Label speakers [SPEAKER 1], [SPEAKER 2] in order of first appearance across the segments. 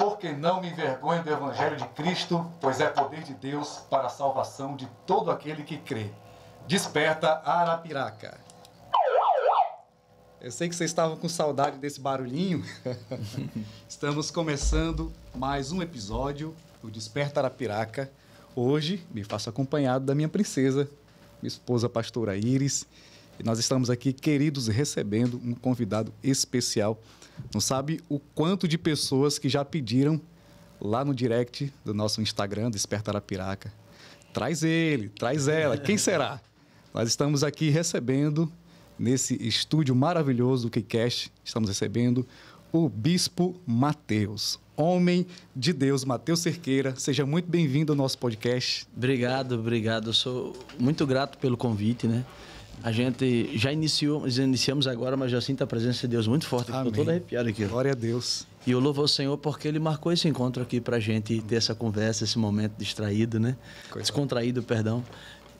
[SPEAKER 1] porque não me envergonho do Evangelho de Cristo, pois é poder de Deus para a salvação de todo aquele que crê. Desperta Arapiraca. Eu sei que vocês estavam com saudade desse barulhinho. Estamos começando mais um episódio do Desperta Arapiraca. Hoje me faço acompanhado da minha princesa, minha esposa pastora Iris. E nós estamos aqui, queridos, recebendo um convidado especial. Não sabe o quanto de pessoas que já pediram lá no direct do nosso Instagram, Desperta Arapiraca. Traz ele, traz ela, quem será? Nós estamos aqui recebendo, nesse estúdio maravilhoso do KeyCast, estamos recebendo o Bispo Mateus, homem de Deus, Mateus Cerqueira. Seja muito bem-vindo ao nosso podcast.
[SPEAKER 2] Obrigado. Eu sou muito grato pelo convite, né? A gente já iniciamos agora, mas já sinto a presença de Deus muito forte. Estou todo arrepiado aqui.
[SPEAKER 1] Glória a Deus.
[SPEAKER 2] E eu louvo ao Senhor porque Ele marcou esse encontro aqui pra gente ter essa conversa, esse momento distraído, né? Descontraído, perdão.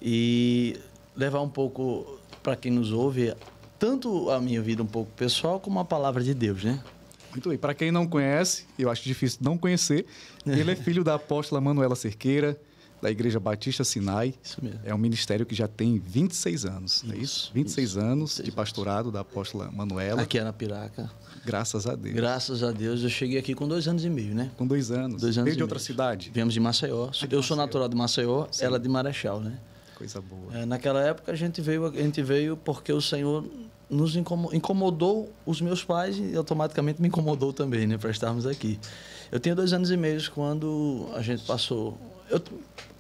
[SPEAKER 2] E levar um pouco para quem nos ouve, tanto a minha vida um pouco pessoal, como a palavra de Deus, né?
[SPEAKER 1] Muito bem. Para quem não conhece, eu acho difícil não conhecer, ele é filho da apóstola Manuela Cerqueira, da Igreja Batista Sinai.
[SPEAKER 2] Isso mesmo.
[SPEAKER 1] É um ministério que já tem 26 anos, não é isso? 26 anos de pastorado da apóstola Manuela.
[SPEAKER 2] Aqui é na Piraca.
[SPEAKER 1] Graças a Deus.
[SPEAKER 2] Graças a Deus. Eu cheguei aqui com 2 anos e meio, né?
[SPEAKER 1] Com 2 anos.
[SPEAKER 2] 2 anos
[SPEAKER 1] Veio
[SPEAKER 2] e
[SPEAKER 1] de outra
[SPEAKER 2] meio.
[SPEAKER 1] cidade?
[SPEAKER 2] Viemos de Maceió. Eu sou natural de Maceió,
[SPEAKER 1] Sim.
[SPEAKER 2] ela de Marechal, né?
[SPEAKER 1] Coisa boa.
[SPEAKER 2] Naquela época a gente veio porque o Senhor nos incomodou os meus pais e automaticamente me incomodou também, né? Para estarmos aqui. Eu tinha 2 anos e meio quando a gente passou...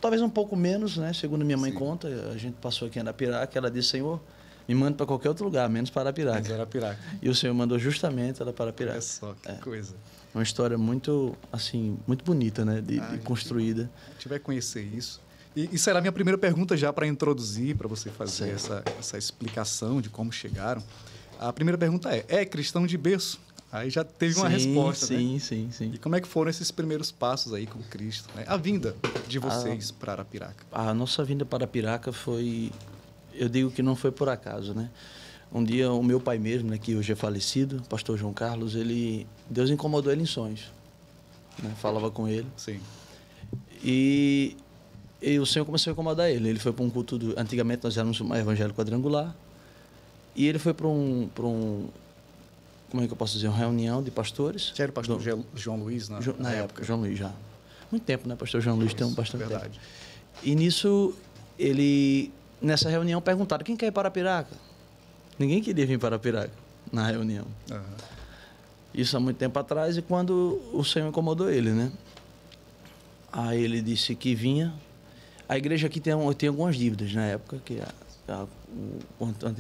[SPEAKER 2] talvez um pouco menos, né? Segundo minha mãe conta, a gente passou aqui em Arapiraca, ela disse: Senhor, me manda para qualquer outro lugar, menos para Arapiraca.
[SPEAKER 1] Menos Arapiraca.
[SPEAKER 2] E o Senhor mandou justamente ela para Arapiraca.
[SPEAKER 1] Olha só, que coisa.
[SPEAKER 2] Uma história muito, assim, muito bonita, né? De construída.
[SPEAKER 1] A gente vai conhecer isso. E será a minha primeira pergunta já para introduzir, para você fazer essa explicação de como chegaram. A primeira pergunta é cristão de berço? Aí já teve uma resposta, né?
[SPEAKER 2] Sim.
[SPEAKER 1] E como é que foram esses primeiros passos aí com Cristo, né? A vinda de vocês para Arapiraca.
[SPEAKER 2] A nossa vinda para Arapiraca foi... Eu digo que não foi por acaso, né? Um dia o meu pai mesmo, né, que hoje é falecido, o pastor João Carlos, Deus incomodou ele em sonhos, né? Falava com ele.
[SPEAKER 1] Sim.
[SPEAKER 2] E o Senhor começou a incomodar ele. Ele foi para um culto... Antigamente nós éramos um evangelho quadrangular. E ele foi para um como é que eu posso dizer? Uma reunião de pastores.
[SPEAKER 1] Já era o pastor João Luiz
[SPEAKER 2] na época? João Luiz, já. Muito tempo, né? Pastor João Luiz tem bastante
[SPEAKER 1] verdade.
[SPEAKER 2] tempo. E nisso, nessa reunião, perguntaram: quem quer ir para Arapiraca? Ninguém queria vir para Arapiraca na reunião.
[SPEAKER 1] Uhum.
[SPEAKER 2] Isso há muito tempo atrás, e quando o Senhor incomodou ele, né? Aí ele disse que vinha. A igreja aqui tem algumas dívidas na época, que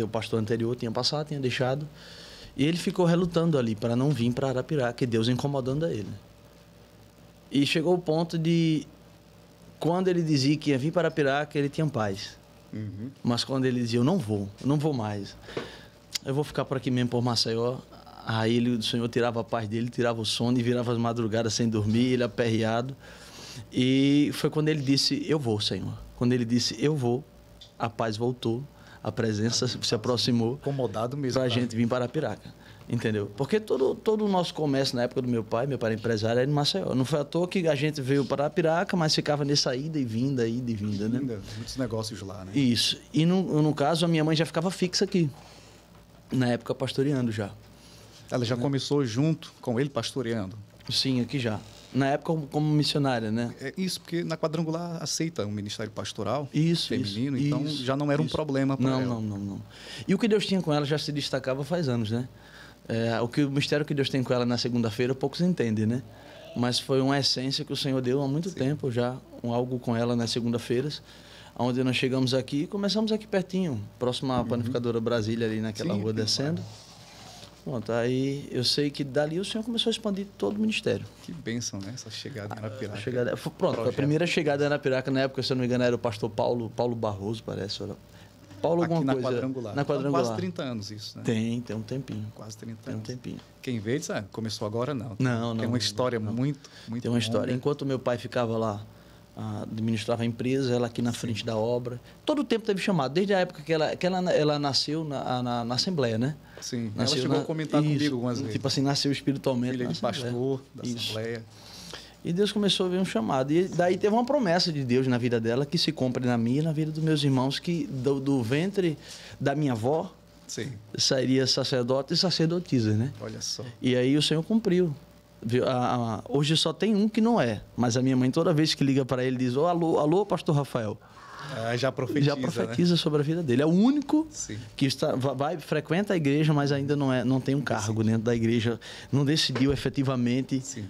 [SPEAKER 2] o pastor anterior tinha passado, tinha deixado. E ele ficou relutando ali para não vir para Arapiraca, e Deus incomodando a ele. E chegou o ponto de, quando ele dizia que ia vir para Arapiraca, ele tinha paz.
[SPEAKER 1] Uhum.
[SPEAKER 2] Mas quando ele dizia: eu não vou mais, eu vou ficar por aqui mesmo, por Maceió. Aí o Senhor tirava a paz dele, tirava o sono e virava as madrugadas sem dormir, ele aperreado. E foi quando ele disse: eu vou, Senhor. Quando ele disse: eu vou, a paz voltou. A presença se aproximou.
[SPEAKER 1] Incomodado mesmo.
[SPEAKER 2] Para a gente vir para Arapiraca. Entendeu? Porque todo o nosso comércio na época do meu pai era empresário, era em Maceió. Não foi à toa que a gente veio para Arapiraca, mas ficava nessa ida e vinda, né?
[SPEAKER 1] Muitos negócios lá, né?
[SPEAKER 2] Isso. E no caso, a minha mãe já ficava fixa aqui. Na época, pastoreando já.
[SPEAKER 1] Ela já começou junto com ele pastoreando?
[SPEAKER 2] Sim, aqui já. Na época, como missionária, né?
[SPEAKER 1] É isso, porque na quadrangular aceita um ministério pastoral
[SPEAKER 2] Isso,
[SPEAKER 1] feminino, então já não era um problema para ela.
[SPEAKER 2] Não. E o que Deus tinha com ela já se destacava faz anos, né? O mistério que Deus tem com ela na segunda-feira, poucos entendem, né? Mas foi uma essência que o Senhor deu há muito tempo já, algo com ela nas segunda-feiras, onde nós chegamos aqui e começamos aqui pertinho, próximo à Panificadora Brasília, ali naquela rua descendo. Pronto, aí eu sei que dali o Senhor começou a expandir todo o ministério.
[SPEAKER 1] Que bênção, né? Essa chegada em Arapiraca.
[SPEAKER 2] Pronto, a primeira chegada em Arapiraca, na época, se eu não me engano, era o pastor Paulo Barroso, parece. Paulo
[SPEAKER 1] aqui
[SPEAKER 2] alguma
[SPEAKER 1] na
[SPEAKER 2] coisa.
[SPEAKER 1] Quadrangular.
[SPEAKER 2] Na Quadrangular.
[SPEAKER 1] Quase 30 anos isso, né?
[SPEAKER 2] Tem um tempinho.
[SPEAKER 1] Quase 30
[SPEAKER 2] tem
[SPEAKER 1] anos.
[SPEAKER 2] Tem um tempinho.
[SPEAKER 1] Quem vê, diz, começou agora não.
[SPEAKER 2] Não.
[SPEAKER 1] Tem uma história muito
[SPEAKER 2] Tem uma história. Enquanto meu pai ficava lá, administrava a empresa, ela aqui na frente da obra. Todo o tempo teve chamado, desde a época que ela nasceu na Assembleia, né?
[SPEAKER 1] Sim,
[SPEAKER 2] nasceu
[SPEAKER 1] ela chegou a comentar comigo algumas vezes.
[SPEAKER 2] Tipo assim, nasceu espiritualmente.
[SPEAKER 1] Filha de pastor da Assembleia.
[SPEAKER 2] E Deus começou a ver um chamado. E daí teve uma promessa de Deus na vida dela, que se cumpre na minha e na vida dos meus irmãos, que do ventre da minha avó,
[SPEAKER 1] Sim.
[SPEAKER 2] sairia sacerdote e sacerdotisa, né?
[SPEAKER 1] Olha só.
[SPEAKER 2] E aí o Senhor cumpriu. Hoje só tem um que não é, mas a minha mãe toda vez que liga para ele diz: oh, alô, pastor Rafael.
[SPEAKER 1] Já profetiza,
[SPEAKER 2] já profetiza, né, sobre a vida dele. É o único, sim, que frequenta a igreja, mas ainda não tem um cargo, sim, dentro da igreja, não decidiu efetivamente, sim,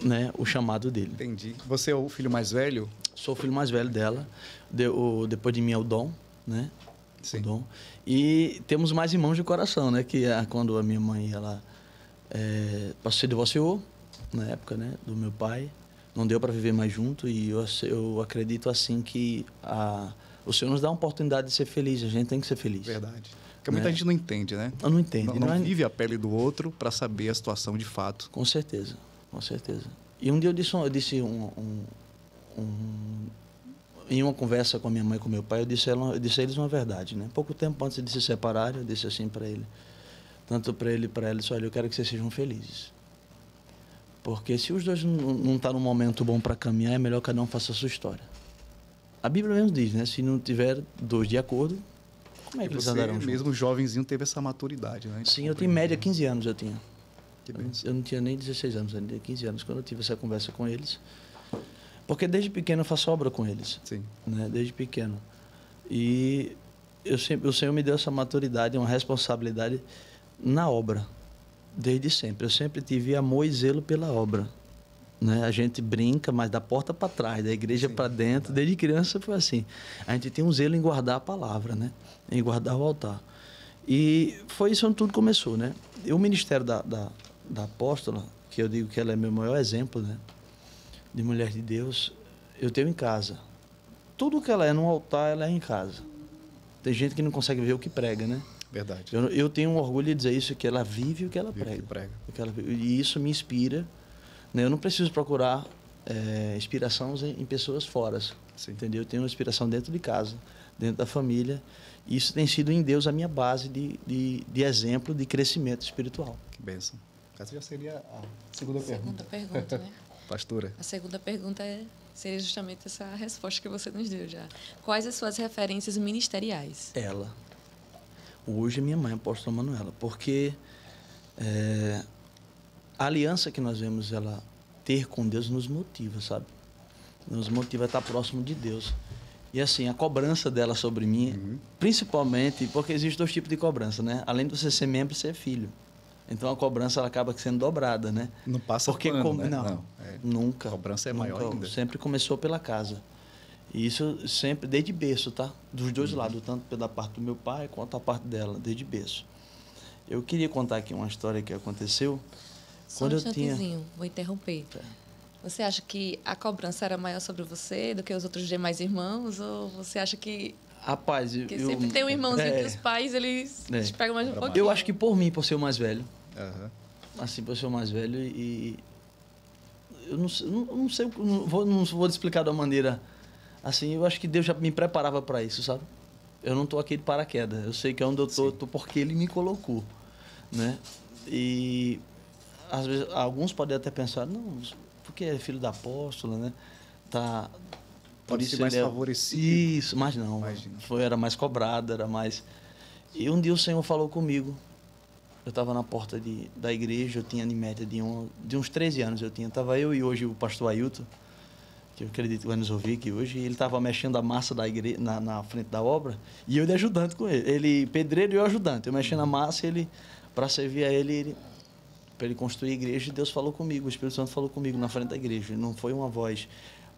[SPEAKER 2] né, o chamado dele.
[SPEAKER 1] Entendi. Você é o filho mais velho?
[SPEAKER 2] Sou o filho mais velho dela. Depois de mim é o Dom, né?
[SPEAKER 1] Sim.
[SPEAKER 2] O Dom. E temos mais irmãos de coração, né? Que quando a minha mãe ela se divorciou na época, né, do meu pai, não deu para viver mais junto, e eu acredito assim que o Senhor nos dá a oportunidade de ser feliz. A gente tem que ser feliz.
[SPEAKER 1] Verdade. Porque muita gente não entende, né?
[SPEAKER 2] Não entende.
[SPEAKER 1] Não vive a pele do outro para saber a situação de fato.
[SPEAKER 2] Com certeza, com certeza. E um dia eu disse em uma conversa com a minha mãe e com meu pai, eu disse a eles uma verdade, né? Pouco tempo antes de se separarem, eu disse assim para ele, tanto para ele e para ela, disse: olha, eu quero que vocês sejam felizes. Porque se os dois não estão num momento bom para caminhar, é melhor que cada um faça a sua história. A Bíblia mesmo diz, né? Se não tiver dois de acordo, como é que eles andarão juntos?
[SPEAKER 1] Mesmo jovenzinho teve essa maturidade, né?
[SPEAKER 2] Sim, eu tinha em média 15 anos, eu tinha.
[SPEAKER 1] Que bênção.
[SPEAKER 2] Eu não tinha nem 16 anos, eu tinha 15 anos quando eu tive essa conversa com eles. Porque desde pequeno eu faço obra com eles.
[SPEAKER 1] Sim.
[SPEAKER 2] Né? Desde pequeno. E o Senhor me deu essa maturidade, uma responsabilidade na obra. Desde sempre. Eu sempre tive amor e zelo pela obra. Né? A gente brinca, mas da porta para trás, da igreja para dentro. Desde criança foi assim. A gente tem um zelo em guardar a palavra, né? Em guardar o altar. E foi isso onde tudo começou, né? E o ministério da apóstola, que eu digo que ela é meu maior exemplo, né, de mulher de Deus, eu tenho em casa. Tudo que ela é no altar, ela é em casa. Tem gente que não consegue ver o que prega, né?
[SPEAKER 1] Verdade.
[SPEAKER 2] Eu tenho um orgulho de dizer isso, que ela vive o que ela prega. E isso me inspira. Né? Eu não preciso procurar inspiração em pessoas fora. Sim. Entendeu? Eu tenho uma inspiração dentro de casa, dentro da família. E isso tem sido em Deus a minha base de exemplo de crescimento espiritual.
[SPEAKER 1] Que bênção. Essa já seria a segunda pergunta.
[SPEAKER 3] Segunda pergunta, né?
[SPEAKER 1] Pastora.
[SPEAKER 3] A segunda pergunta seria justamente essa resposta que você nos deu já. Quais as suas referências ministeriais?
[SPEAKER 2] Ela. Hoje minha mãe, a apóstola Manuela, porque a aliança que nós vemos ela ter com Deus nos motiva, sabe? Nos motiva a estar próximo de Deus. E assim, a cobrança dela sobre mim, principalmente, porque existem dois tipos de cobrança, né? Além de você ser membro, você é filho. Então a cobrança ela acaba sendo dobrada, né?
[SPEAKER 1] Não passa porque pano, né?
[SPEAKER 2] Não, nunca.
[SPEAKER 1] A cobrança é maior ainda.
[SPEAKER 2] Sempre começou pela casa. E isso sempre, desde berço, tá? Dos dois lados, tanto pela parte do meu pai quanto a parte dela, desde berço. Eu queria contar aqui uma história que aconteceu.
[SPEAKER 3] Só um instantezinho, vou interromper. Você acha que a cobrança era maior sobre você do que os outros demais irmãos? Ou você acha que...
[SPEAKER 2] Rapaz,
[SPEAKER 3] sempre tem um irmãozinho que os pais, eles pegam mais um pouquinho.
[SPEAKER 2] Eu acho que por mim, por ser o mais velho.
[SPEAKER 1] Assim,
[SPEAKER 2] por ser o mais velho e... Eu não sei, não vou explicar de uma maneira... Assim, eu acho que Deus já me preparava para isso, sabe? Eu não estou aqui de paraquedas. Eu sei que é onde eu estou porque Ele me colocou, né? E às vezes alguns podem até pensar, não, porque é filho da apóstola, né?
[SPEAKER 1] Pode ser mais favorecido.
[SPEAKER 2] Isso, mas não. Era mais cobrado, era mais... E um dia o Senhor falou comigo. Eu estava na porta da igreja, eu tinha em média de uns 13 anos. Estava eu e hoje o pastor Ailton, que eu acredito que vai nos ouvir aqui hoje, e ele estava mexendo a massa da igreja na frente da obra, e eu de ajudante com ele. Ele pedreiro e eu ajudante. Eu mexendo a massa, ele para servir a ele para ele construir a igreja, e Deus falou comigo, o Espírito Santo falou comigo na frente da igreja. Não foi uma voz.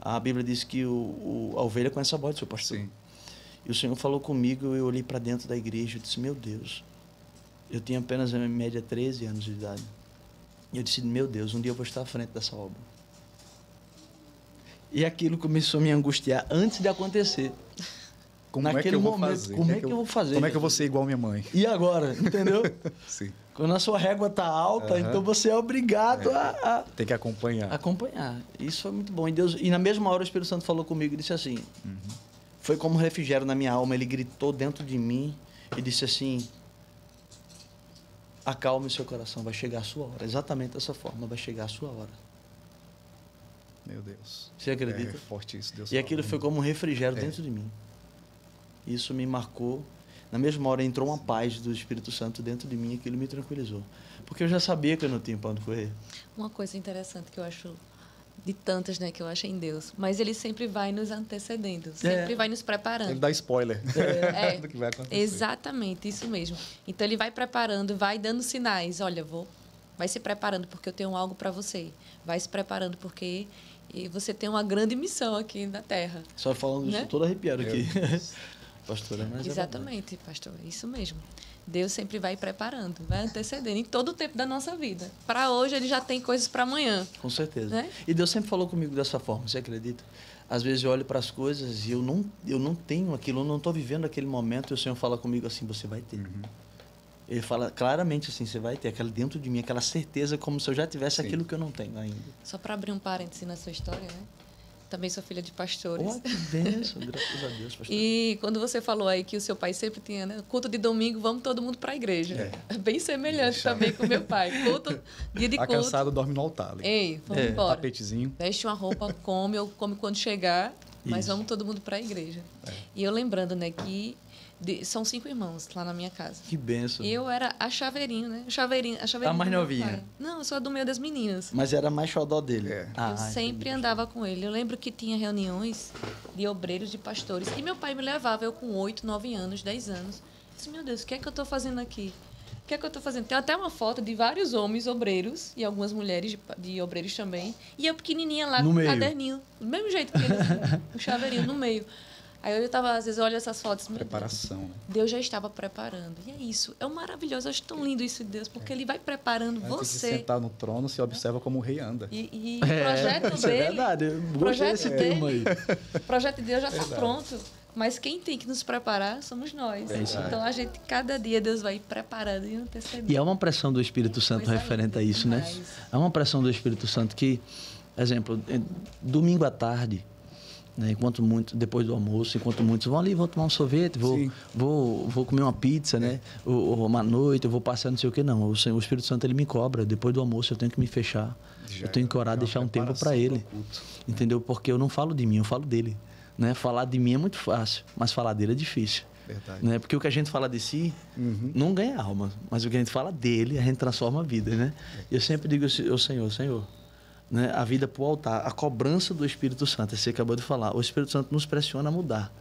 [SPEAKER 2] A Bíblia diz que a ovelha conhece a voz do seu pastor.
[SPEAKER 1] Sim.
[SPEAKER 2] E o Senhor falou comigo, eu olhei para dentro da igreja e disse, meu Deus, eu tinha apenas em média 13 anos de idade. E eu disse, meu Deus, um dia eu vou estar à frente dessa obra. E aquilo começou a me angustiar antes de acontecer.
[SPEAKER 1] Como é que eu vou fazer?
[SPEAKER 2] Como é que eu vou fazer?
[SPEAKER 1] Como é que eu vou ser igual a minha mãe?
[SPEAKER 2] E agora? Entendeu?
[SPEAKER 1] Sim.
[SPEAKER 2] Quando a sua régua está alta, então você é obrigado a...
[SPEAKER 1] Tem que acompanhar.
[SPEAKER 2] Acompanhar. Isso foi muito bom. E na mesma hora o Espírito Santo falou comigo e disse assim, foi como um refrigério na minha alma, ele gritou dentro de mim e disse assim, acalme o seu coração, vai chegar a sua hora. Exatamente dessa forma, vai chegar a sua hora.
[SPEAKER 1] Deus.
[SPEAKER 2] Você acredita?
[SPEAKER 1] É forte isso. Deus
[SPEAKER 2] E aquilo
[SPEAKER 1] fala,
[SPEAKER 2] foi como um refrigério dentro de mim. Isso me marcou. Na mesma hora entrou uma paz do Espírito Santo dentro de mim e aquilo me tranquilizou. Porque eu já sabia que eu não tinha para onde correr.
[SPEAKER 3] Uma coisa interessante que eu acho, de tantas, né, que eu acho em Deus, mas ele sempre vai nos antecedendo, sempre vai nos preparando.
[SPEAKER 1] Ele dá spoiler do que vai acontecer.
[SPEAKER 3] Exatamente, isso mesmo. Então ele vai preparando, vai dando sinais. Olha, vai se preparando porque eu tenho algo para você. Vai se preparando porque você tem uma grande missão aqui na Terra.
[SPEAKER 2] Só falando isso, todo arrepiado aqui. Pastora, mas
[SPEAKER 3] exatamente, pastor, isso mesmo. Deus sempre vai preparando, vai antecedendo em todo o tempo da nossa vida. Para hoje, ele já tem coisas para amanhã.
[SPEAKER 2] Com certeza.
[SPEAKER 3] Né?
[SPEAKER 2] E Deus sempre falou comigo dessa forma, você acredita? Às vezes eu olho para as coisas e eu não tenho aquilo, eu não estou vivendo aquele momento e o Senhor fala comigo assim, você vai ter. Ele fala claramente assim, você vai ter aquela dentro de mim, aquela certeza como se eu já tivesse aquilo que eu não tenho ainda.
[SPEAKER 3] Só para abrir um parêntese na sua história, né? Também sou filha de pastores.
[SPEAKER 2] Oh, que bênção, graças a Deus, pastor.
[SPEAKER 3] E quando você falou aí que o seu pai sempre tinha, né? Culto de domingo, vamos todo mundo para a igreja. É bem semelhante também com meu pai. Dia de culto.
[SPEAKER 1] Cansado, dorme no altar.
[SPEAKER 3] Ei, vamos embora.
[SPEAKER 1] Tapetezinho.
[SPEAKER 3] Veste uma roupa, come quando chegar, mas vamos todo mundo para a igreja. E eu lembrando, né, que são 5 irmãos lá na minha casa.
[SPEAKER 2] Que benção.
[SPEAKER 3] E eu era a chaveirinho, né? A chaveirinho
[SPEAKER 2] a mais novinha?
[SPEAKER 3] Não, eu sou do meio das meninas.
[SPEAKER 2] Mas era mais xodó dele.
[SPEAKER 3] Eu sempre andava com ele. Eu lembro que tinha reuniões de obreiros, de pastores. E meu pai me levava, eu com 8, 9 anos, 10 anos. Eu disse, meu Deus, o que é que eu estou fazendo aqui? O que é que eu estou fazendo? Tem até uma foto de vários homens obreiros e algumas mulheres de obreiros também. E eu pequenininha lá
[SPEAKER 2] no
[SPEAKER 3] com
[SPEAKER 2] meio.
[SPEAKER 3] Um caderninho. Do mesmo jeito que eles, um chaveirinho no meio. Aí eu tava, às vezes, eu olho essas fotos.
[SPEAKER 1] Preparação, né?
[SPEAKER 3] Deus já estava preparando. E é isso. É maravilhoso. Eu acho tão lindo isso de Deus, porque Ele vai preparando você.
[SPEAKER 1] De sentar no trono, se observa como o rei anda.
[SPEAKER 3] E o projeto dele.
[SPEAKER 2] É verdade. Eu gostei desse termo aí.
[SPEAKER 3] O projeto de Deus já está pronto. Mas quem tem que nos preparar somos nós. Então, a gente, cada dia, Deus vai preparando e antecedendo.
[SPEAKER 2] E é uma pressão do Espírito Santo referente a isso, né? É uma pressão do Espírito Santo que, exemplo, domingo à tarde, né, enquanto muitos, depois do almoço, enquanto muitos vão ali, vão tomar um sorvete, vou comer uma pizza, né? Ou uma noite, eu vou passear, não sei o que, não. O Espírito Santo, ele me cobra. Depois do almoço, eu tenho que me fechar. Eu tenho que orar, deixar um tempo para Ele. Entendeu? Porque eu não falo de mim, eu falo dele. Né? Falar de mim é muito fácil, mas falar dele é difícil.
[SPEAKER 1] Verdade.
[SPEAKER 2] Né? Porque o que a gente fala de si não ganha alma, mas o que a gente fala dele, a gente transforma a vida. Né? Eu sempre digo ao Senhor, né? A vida para o altar, a cobrança do Espírito Santo, você acabou de falar, o Espírito Santo nos pressiona a mudar.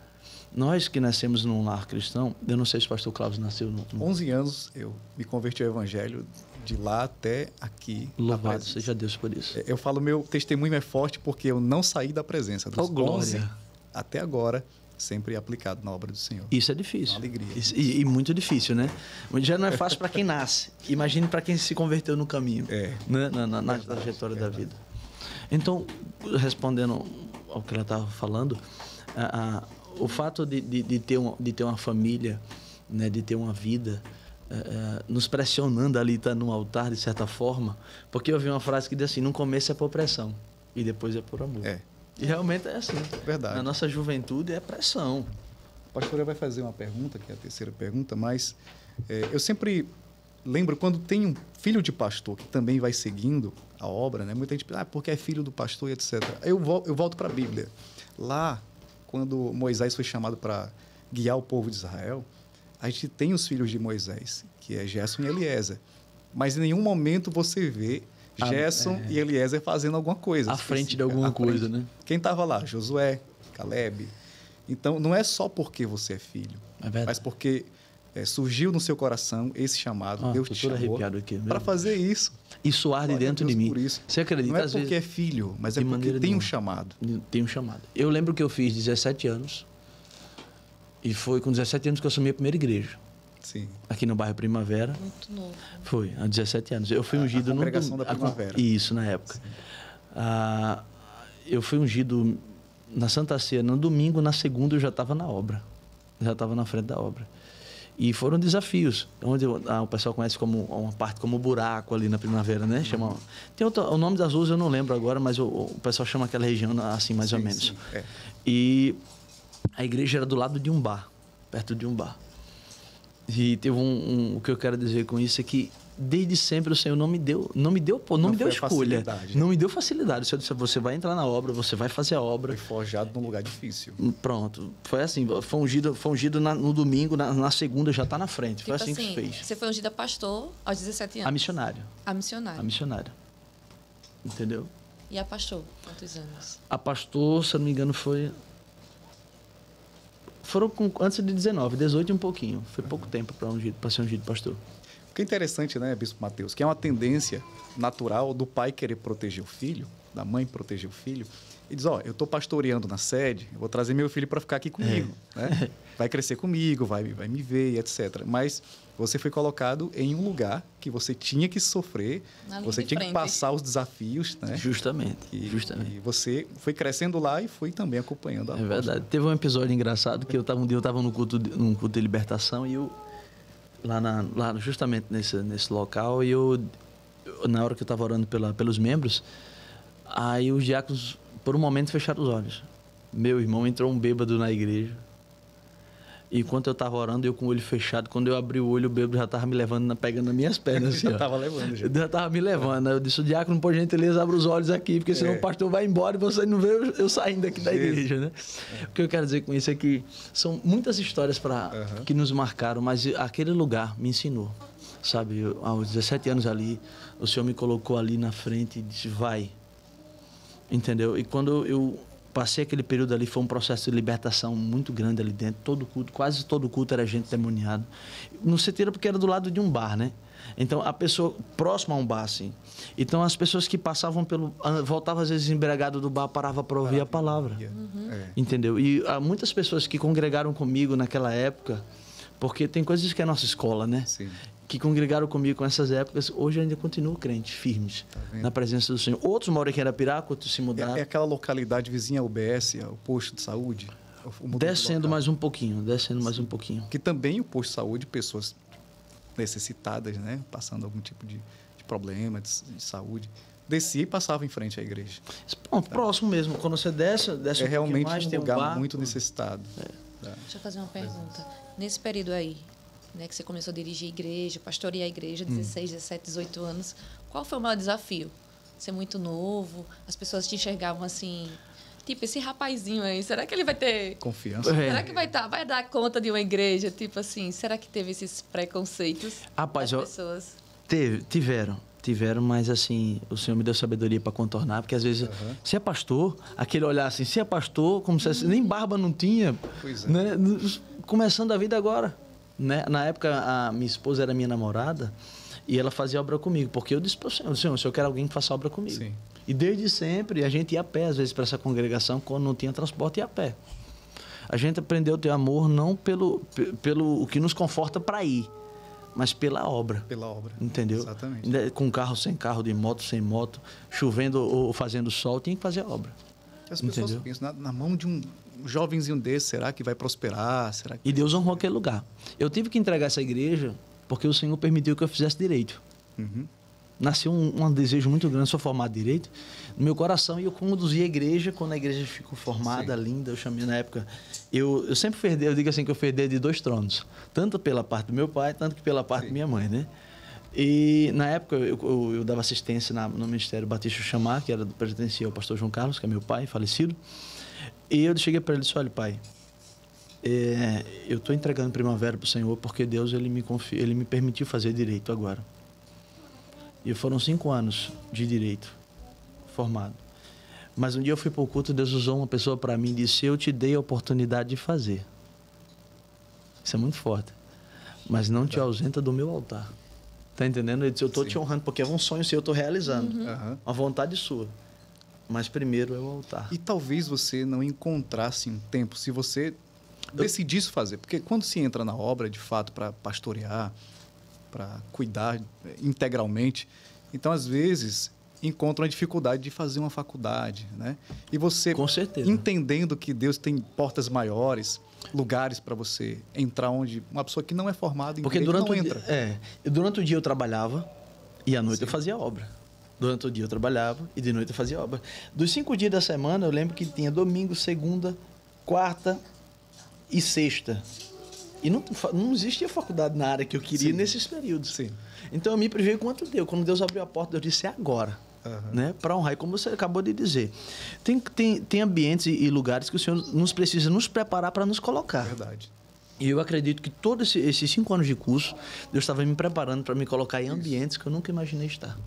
[SPEAKER 2] Nós que nascemos num lar cristão, eu não sei se o pastor Cláudio nasceu...
[SPEAKER 1] 11 anos eu me converti ao Evangelho, de lá até aqui.
[SPEAKER 2] Louvado seja Deus por isso.
[SPEAKER 1] Eu falo, meu testemunho é forte porque eu não saí da presença dos 11 até agora, sempre aplicado na obra do Senhor.
[SPEAKER 2] Isso é difícil.
[SPEAKER 1] Uma alegria.
[SPEAKER 2] E muito difícil, né? Já não é fácil para quem nasce. Imagine para quem se converteu no caminho, né? na trajetória da vida. Então, respondendo ao que ela estava falando, o fato de ter uma família, né? De ter uma vida, nos pressionando ali, estar no altar, de certa forma, porque eu ouvi uma frase que diz assim, no começo é por pressão e depois é por amor. E realmente é assim.
[SPEAKER 1] Verdade.
[SPEAKER 2] Na nossa juventude é pressão.
[SPEAKER 1] A pastora vai fazer uma pergunta, que é a terceira pergunta, mas eu sempre lembro quando tem um filho de pastor que também vai seguindo a obra, né? Muita gente pensa, porque é filho do pastor e etc. Eu volto para a Bíblia. Lá, quando Moisés foi chamado para guiar o povo de Israel, a gente tem os filhos de Moisés, que é Gerson e Eliezer. Mas em nenhum momento você vê Gerson e Eliezer fazendo alguma coisa.
[SPEAKER 2] À frente de alguma coisa, né?
[SPEAKER 1] Quem estava lá? Josué, Caleb. Então, não é só porque você é filho, mas porque surgiu no seu coração esse chamado. Deus te chamou para fazer isso.
[SPEAKER 2] Isso arde dentro de mim.
[SPEAKER 1] Você acredita? Não é porque é filho, mas é porque tem um chamado.
[SPEAKER 2] Tem um chamado. Eu lembro que eu fiz 17 anos e foi com 17 anos que eu assumi a primeira igreja.
[SPEAKER 1] Sim.
[SPEAKER 2] Aqui no bairro Primavera.
[SPEAKER 3] Muito novo.
[SPEAKER 2] Foi, há 17 anos. Eu fui ungido
[SPEAKER 1] no congregação da Primavera.
[SPEAKER 2] Isso, na época. Eu fui ungido na Santa Ceia no domingo, na segunda eu já estava na obra. Já estava na frente da obra. E foram desafios, onde o pessoal conhece como uma parte como buraco ali na Primavera, né? Chama, tem o nome das ruas eu não lembro agora, mas o pessoal chama aquela região assim mais ou menos.
[SPEAKER 1] Sim,
[SPEAKER 2] E a igreja era do lado de um bar, perto de um bar. E teve o que eu quero dizer com isso é que desde sempre o Senhor não me deu escolha, não me deu facilidade. O Senhor disse, você vai entrar na obra, você vai fazer a obra.
[SPEAKER 1] Foi forjado num lugar difícil.
[SPEAKER 2] Pronto, foi assim, foi ungido no domingo, na segunda já está na frente,
[SPEAKER 3] Tipo
[SPEAKER 2] foi assim
[SPEAKER 3] assim,
[SPEAKER 2] que fez.
[SPEAKER 3] Você foi ungida pastor aos 17 anos?
[SPEAKER 2] A missionário.
[SPEAKER 3] A missionário.
[SPEAKER 2] A missionário. Entendeu?
[SPEAKER 3] E a pastor, quantos anos?
[SPEAKER 2] A pastor, se eu não me engano, foram antes de 19, 18 e um pouquinho. Foi pouco tempo para ser ungido pastor.
[SPEAKER 1] O que é interessante, né, Bispo Mateus, que é uma tendência natural do pai querer proteger o filho, da mãe proteger o filho, e diz, eu estou pastoreando na sede, eu vou trazer meu filho para ficar aqui comigo, né? Vai crescer comigo, vai me ver, etc. Mas você foi colocado em um lugar que você tinha que sofrer, você tinha que passar os desafios, né?
[SPEAKER 2] Justamente.
[SPEAKER 1] E você foi crescendo lá e foi também acompanhando a
[SPEAKER 2] verdade. Teve um episódio engraçado que um dia eu estava num culto de libertação e lá justamente nesse local, e na hora que eu estava orando pelos membros, aí os diáconos, por um momento, fecharam os olhos. Meu irmão, entrou um bêbado na igreja. E enquanto eu estava orando, eu com o olho fechado, quando eu abri o olho, o bêbado já estava me levando, pegando nas minhas pernas. Assim,
[SPEAKER 1] já estava levando.
[SPEAKER 2] Já estava me levando. Eu disse, o diácono, por gentileza, abre os olhos aqui, porque senão o pastor vai embora e você não vê eu saindo aqui da igreja, né? O que eu quero dizer com isso é que são muitas histórias que nos marcaram, mas aquele lugar me ensinou. Sabe, aos 17 anos ali, o Senhor me colocou ali na frente e disse, vai. Entendeu? E quando eu passei aquele período ali, foi um processo de libertação muito grande ali dentro. Todo culto, quase todo culto era gente demoniado. Não se tira porque era do lado de um bar, né? Então, a pessoa próxima a um bar, assim. Então, as pessoas que passavam voltavam às vezes embriagado do bar, paravam para ouvir a palavra. Entendeu? E há muitas pessoas que congregaram comigo naquela época, porque tem coisas que é a nossa escola, né?
[SPEAKER 1] Sim.
[SPEAKER 2] Que congregaram comigo com essas épocas, hoje ainda continuam crentes, firmes, na presença do Senhor. Outros moram aqui em Arapiraca, outros se mudaram.
[SPEAKER 1] É aquela localidade vizinha ao UBS, o posto de saúde?
[SPEAKER 2] Descendo mais um pouquinho.
[SPEAKER 1] Que também o posto de saúde, pessoas necessitadas, né? Passando algum tipo de problema de saúde, descia e passava em frente à igreja.
[SPEAKER 2] Pronto, próximo mesmo. Quando você desce
[SPEAKER 1] é realmente
[SPEAKER 2] mais,
[SPEAKER 1] um lugar muito necessitado.
[SPEAKER 3] Deixa eu fazer uma pergunta. Nesse período aí, né, que você começou a dirigir a igreja, pastorear a igreja, 16, 17, 18 anos, qual foi o maior desafio? Ser muito novo, as pessoas te enxergavam assim, tipo, esse rapazinho aí, será que ele vai ter
[SPEAKER 1] confiança?
[SPEAKER 3] Será que vai dar conta de uma igreja? Tipo assim, será que teve esses preconceitos das pessoas?
[SPEAKER 2] Tiveram, mas assim, o Senhor me deu sabedoria para contornar, porque às vezes, se é pastor, aquele olhar assim, se é pastor, como se nem barba não tinha, né? Começando a vida agora. Né? Na época, a minha esposa era minha namorada e ela fazia obra comigo, porque eu disse para o Senhor, eu quero alguém que faça obra comigo.
[SPEAKER 1] Sim.
[SPEAKER 2] E desde sempre, a gente ia a pé, às vezes, para essa congregação, quando não tinha transporte, ia a pé. A gente aprendeu a ter amor não pelo o que nos conforta para ir, mas pela obra.
[SPEAKER 1] Pela obra.
[SPEAKER 2] Entendeu?
[SPEAKER 1] Exatamente.
[SPEAKER 2] Com carro, sem carro, de moto, sem moto, chovendo ou fazendo sol, tinha que fazer a obra.
[SPEAKER 1] As pessoas pensam, na mão de um jovenzinho desse, será que vai prosperar? Será que...
[SPEAKER 2] E Deus honrou aquele lugar. Eu tive que entregar essa igreja porque o Senhor permitiu que eu fizesse direito. Nasceu um desejo muito grande, sou formado em direito, no meu coração, e eu conduzi a igreja. Quando a igreja ficou formada, linda, eu chamei na época, eu sempre fui herdeiro, eu digo assim que eu fui herdeiro de 2 tronos, tanto pela parte do meu pai, tanto que pela parte da minha mãe, né? E na época eu dava assistência no Ministério Batista Chamar, que pertencia ao pastor João Carlos, que é meu pai, falecido. E eu cheguei para ele e disse, olha, pai, eu estou entregando Primavera para o Senhor porque Deus ele me permitiu fazer direito agora. E foram 5 anos de direito formado. Mas um dia eu fui para o culto, Deus usou uma pessoa para mim e disse, eu te dei a oportunidade de fazer. Isso é muito forte. Mas não te ausenta do meu altar. Tá entendendo? Ele disse, eu estou te honrando porque é um sonho seu, eu estou realizando. Uma vontade sua. Mas primeiro é o altar.
[SPEAKER 1] E talvez você não encontrasse um tempo, se você decidisse fazer. Porque quando se entra na obra, de fato, para pastorear, para cuidar integralmente, então, às vezes, encontra uma dificuldade de fazer uma faculdade, né? E você,
[SPEAKER 2] com certeza,
[SPEAKER 1] entendendo que Deus tem portas maiores, lugares para você entrar onde uma pessoa que não é formada em direito não entra.
[SPEAKER 2] Durante o dia eu trabalhava e à noite eu fazia obra. Durante o dia eu trabalhava e de noite eu fazia obra. Dos 5 dias da semana, eu lembro que tinha domingo, segunda, quarta e sexta. E não existia faculdade na área que eu queria nesses períodos.
[SPEAKER 1] Sim.
[SPEAKER 2] Então eu me privei quanto deu. Quando Deus abriu a porta, eu disse, é agora. Né? Para honrar. E como você acabou de dizer, tem ambientes e lugares que o Senhor nos precisa nos preparar para nos colocar.
[SPEAKER 1] Verdade.
[SPEAKER 2] E eu acredito que todos esses 5 anos de curso, Deus estava me preparando para me colocar em ambientes que eu nunca imaginei estar.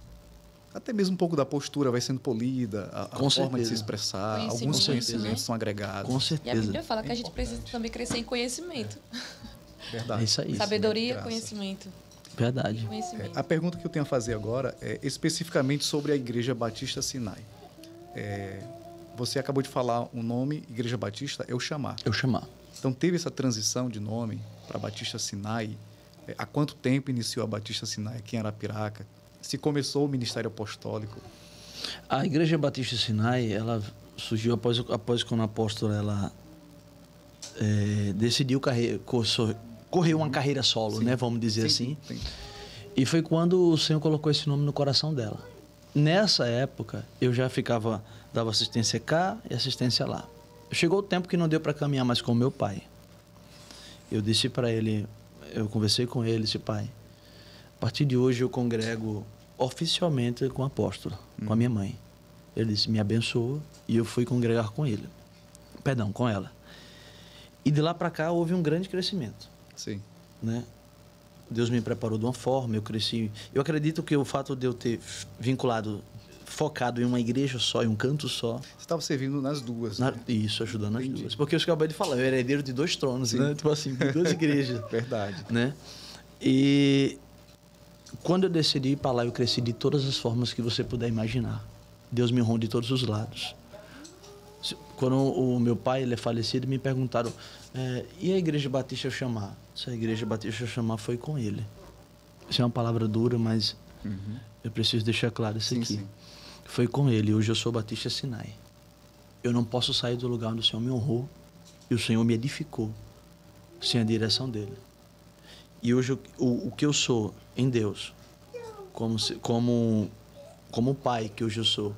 [SPEAKER 1] Até mesmo um pouco da postura vai sendo polida, a forma de se expressar, alguns conhecimentos são agregados.
[SPEAKER 2] Com certeza.
[SPEAKER 3] E a Bíblia fala que a gente precisa também crescer em conhecimento.
[SPEAKER 1] Verdade.
[SPEAKER 2] É isso aí.
[SPEAKER 3] Sabedoria, conhecimento.
[SPEAKER 2] Verdade.
[SPEAKER 3] Conhecimento.
[SPEAKER 1] A pergunta que eu tenho a fazer agora é especificamente sobre a Igreja Batista Sinai. Você acabou de falar o nome, Igreja Batista, é o chamar.
[SPEAKER 2] Eu chamar.
[SPEAKER 1] Então teve essa transição de nome para Batista Sinai. Há quanto tempo iniciou a Batista Sinai aqui em Arapiraca? Se começou o ministério apostólico?
[SPEAKER 2] A Igreja Batista Sinai, ela surgiu após quando a apóstola ela decidiu correr uma carreira solo, né? Vamos dizer assim.
[SPEAKER 1] Sim.
[SPEAKER 2] E foi quando o Senhor colocou esse nome no coração dela. Nessa época, eu já dava assistência cá e assistência lá. Chegou o tempo que não deu para caminhar mais com meu pai. Eu disse para ele, eu conversei com ele, disse, pai, a partir de hoje eu congrego oficialmente com o apóstolo, com a minha mãe. Ele disse, me abençoa, e eu fui congregar com ela. E de lá para cá houve um grande crescimento.
[SPEAKER 1] Sim.
[SPEAKER 2] Né? Deus me preparou de uma forma, eu cresci. Eu acredito que o fato de eu ter focado em uma igreja só, em um canto só.
[SPEAKER 1] Você estava servindo nas duas. Né?
[SPEAKER 2] Isso, ajudando as duas. Porque eu acabei de falar, eu era herdeiro de 2 tronos, né? Tipo assim, de 2 igrejas.
[SPEAKER 1] Verdade.
[SPEAKER 2] Né? E quando eu decidi ir para lá, eu cresci de todas as formas que você puder imaginar. Deus me honrou de todos os lados. Quando o meu pai ele é falecido, me perguntaram, e a Igreja Batista chamar? Se a Igreja Batista chamar foi com ele. Isso é uma palavra dura, mas eu preciso deixar claro isso aqui. Sim. Foi com ele. Hoje eu sou Batista Sinai. Eu não posso sair do lugar onde o Senhor me honrou e o Senhor me edificou sem a direção dele. E hoje o que eu sou em Deus, como pai que hoje eu sou,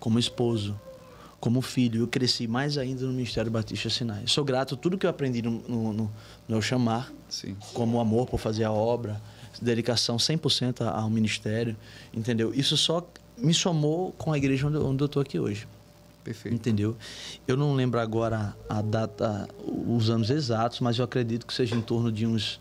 [SPEAKER 2] como esposo, como filho, eu cresci mais ainda no Ministério Batista Sinai. Sou grato a tudo que eu aprendi no meu chamar,
[SPEAKER 1] sim,
[SPEAKER 2] como amor por fazer a obra, dedicação 100% ao ministério, entendeu? Isso só me somou com a igreja onde eu estou aqui hoje.
[SPEAKER 1] Perfeito.
[SPEAKER 2] Entendeu? Eu não lembro agora a data, os anos exatos, mas eu acredito que seja em torno de uns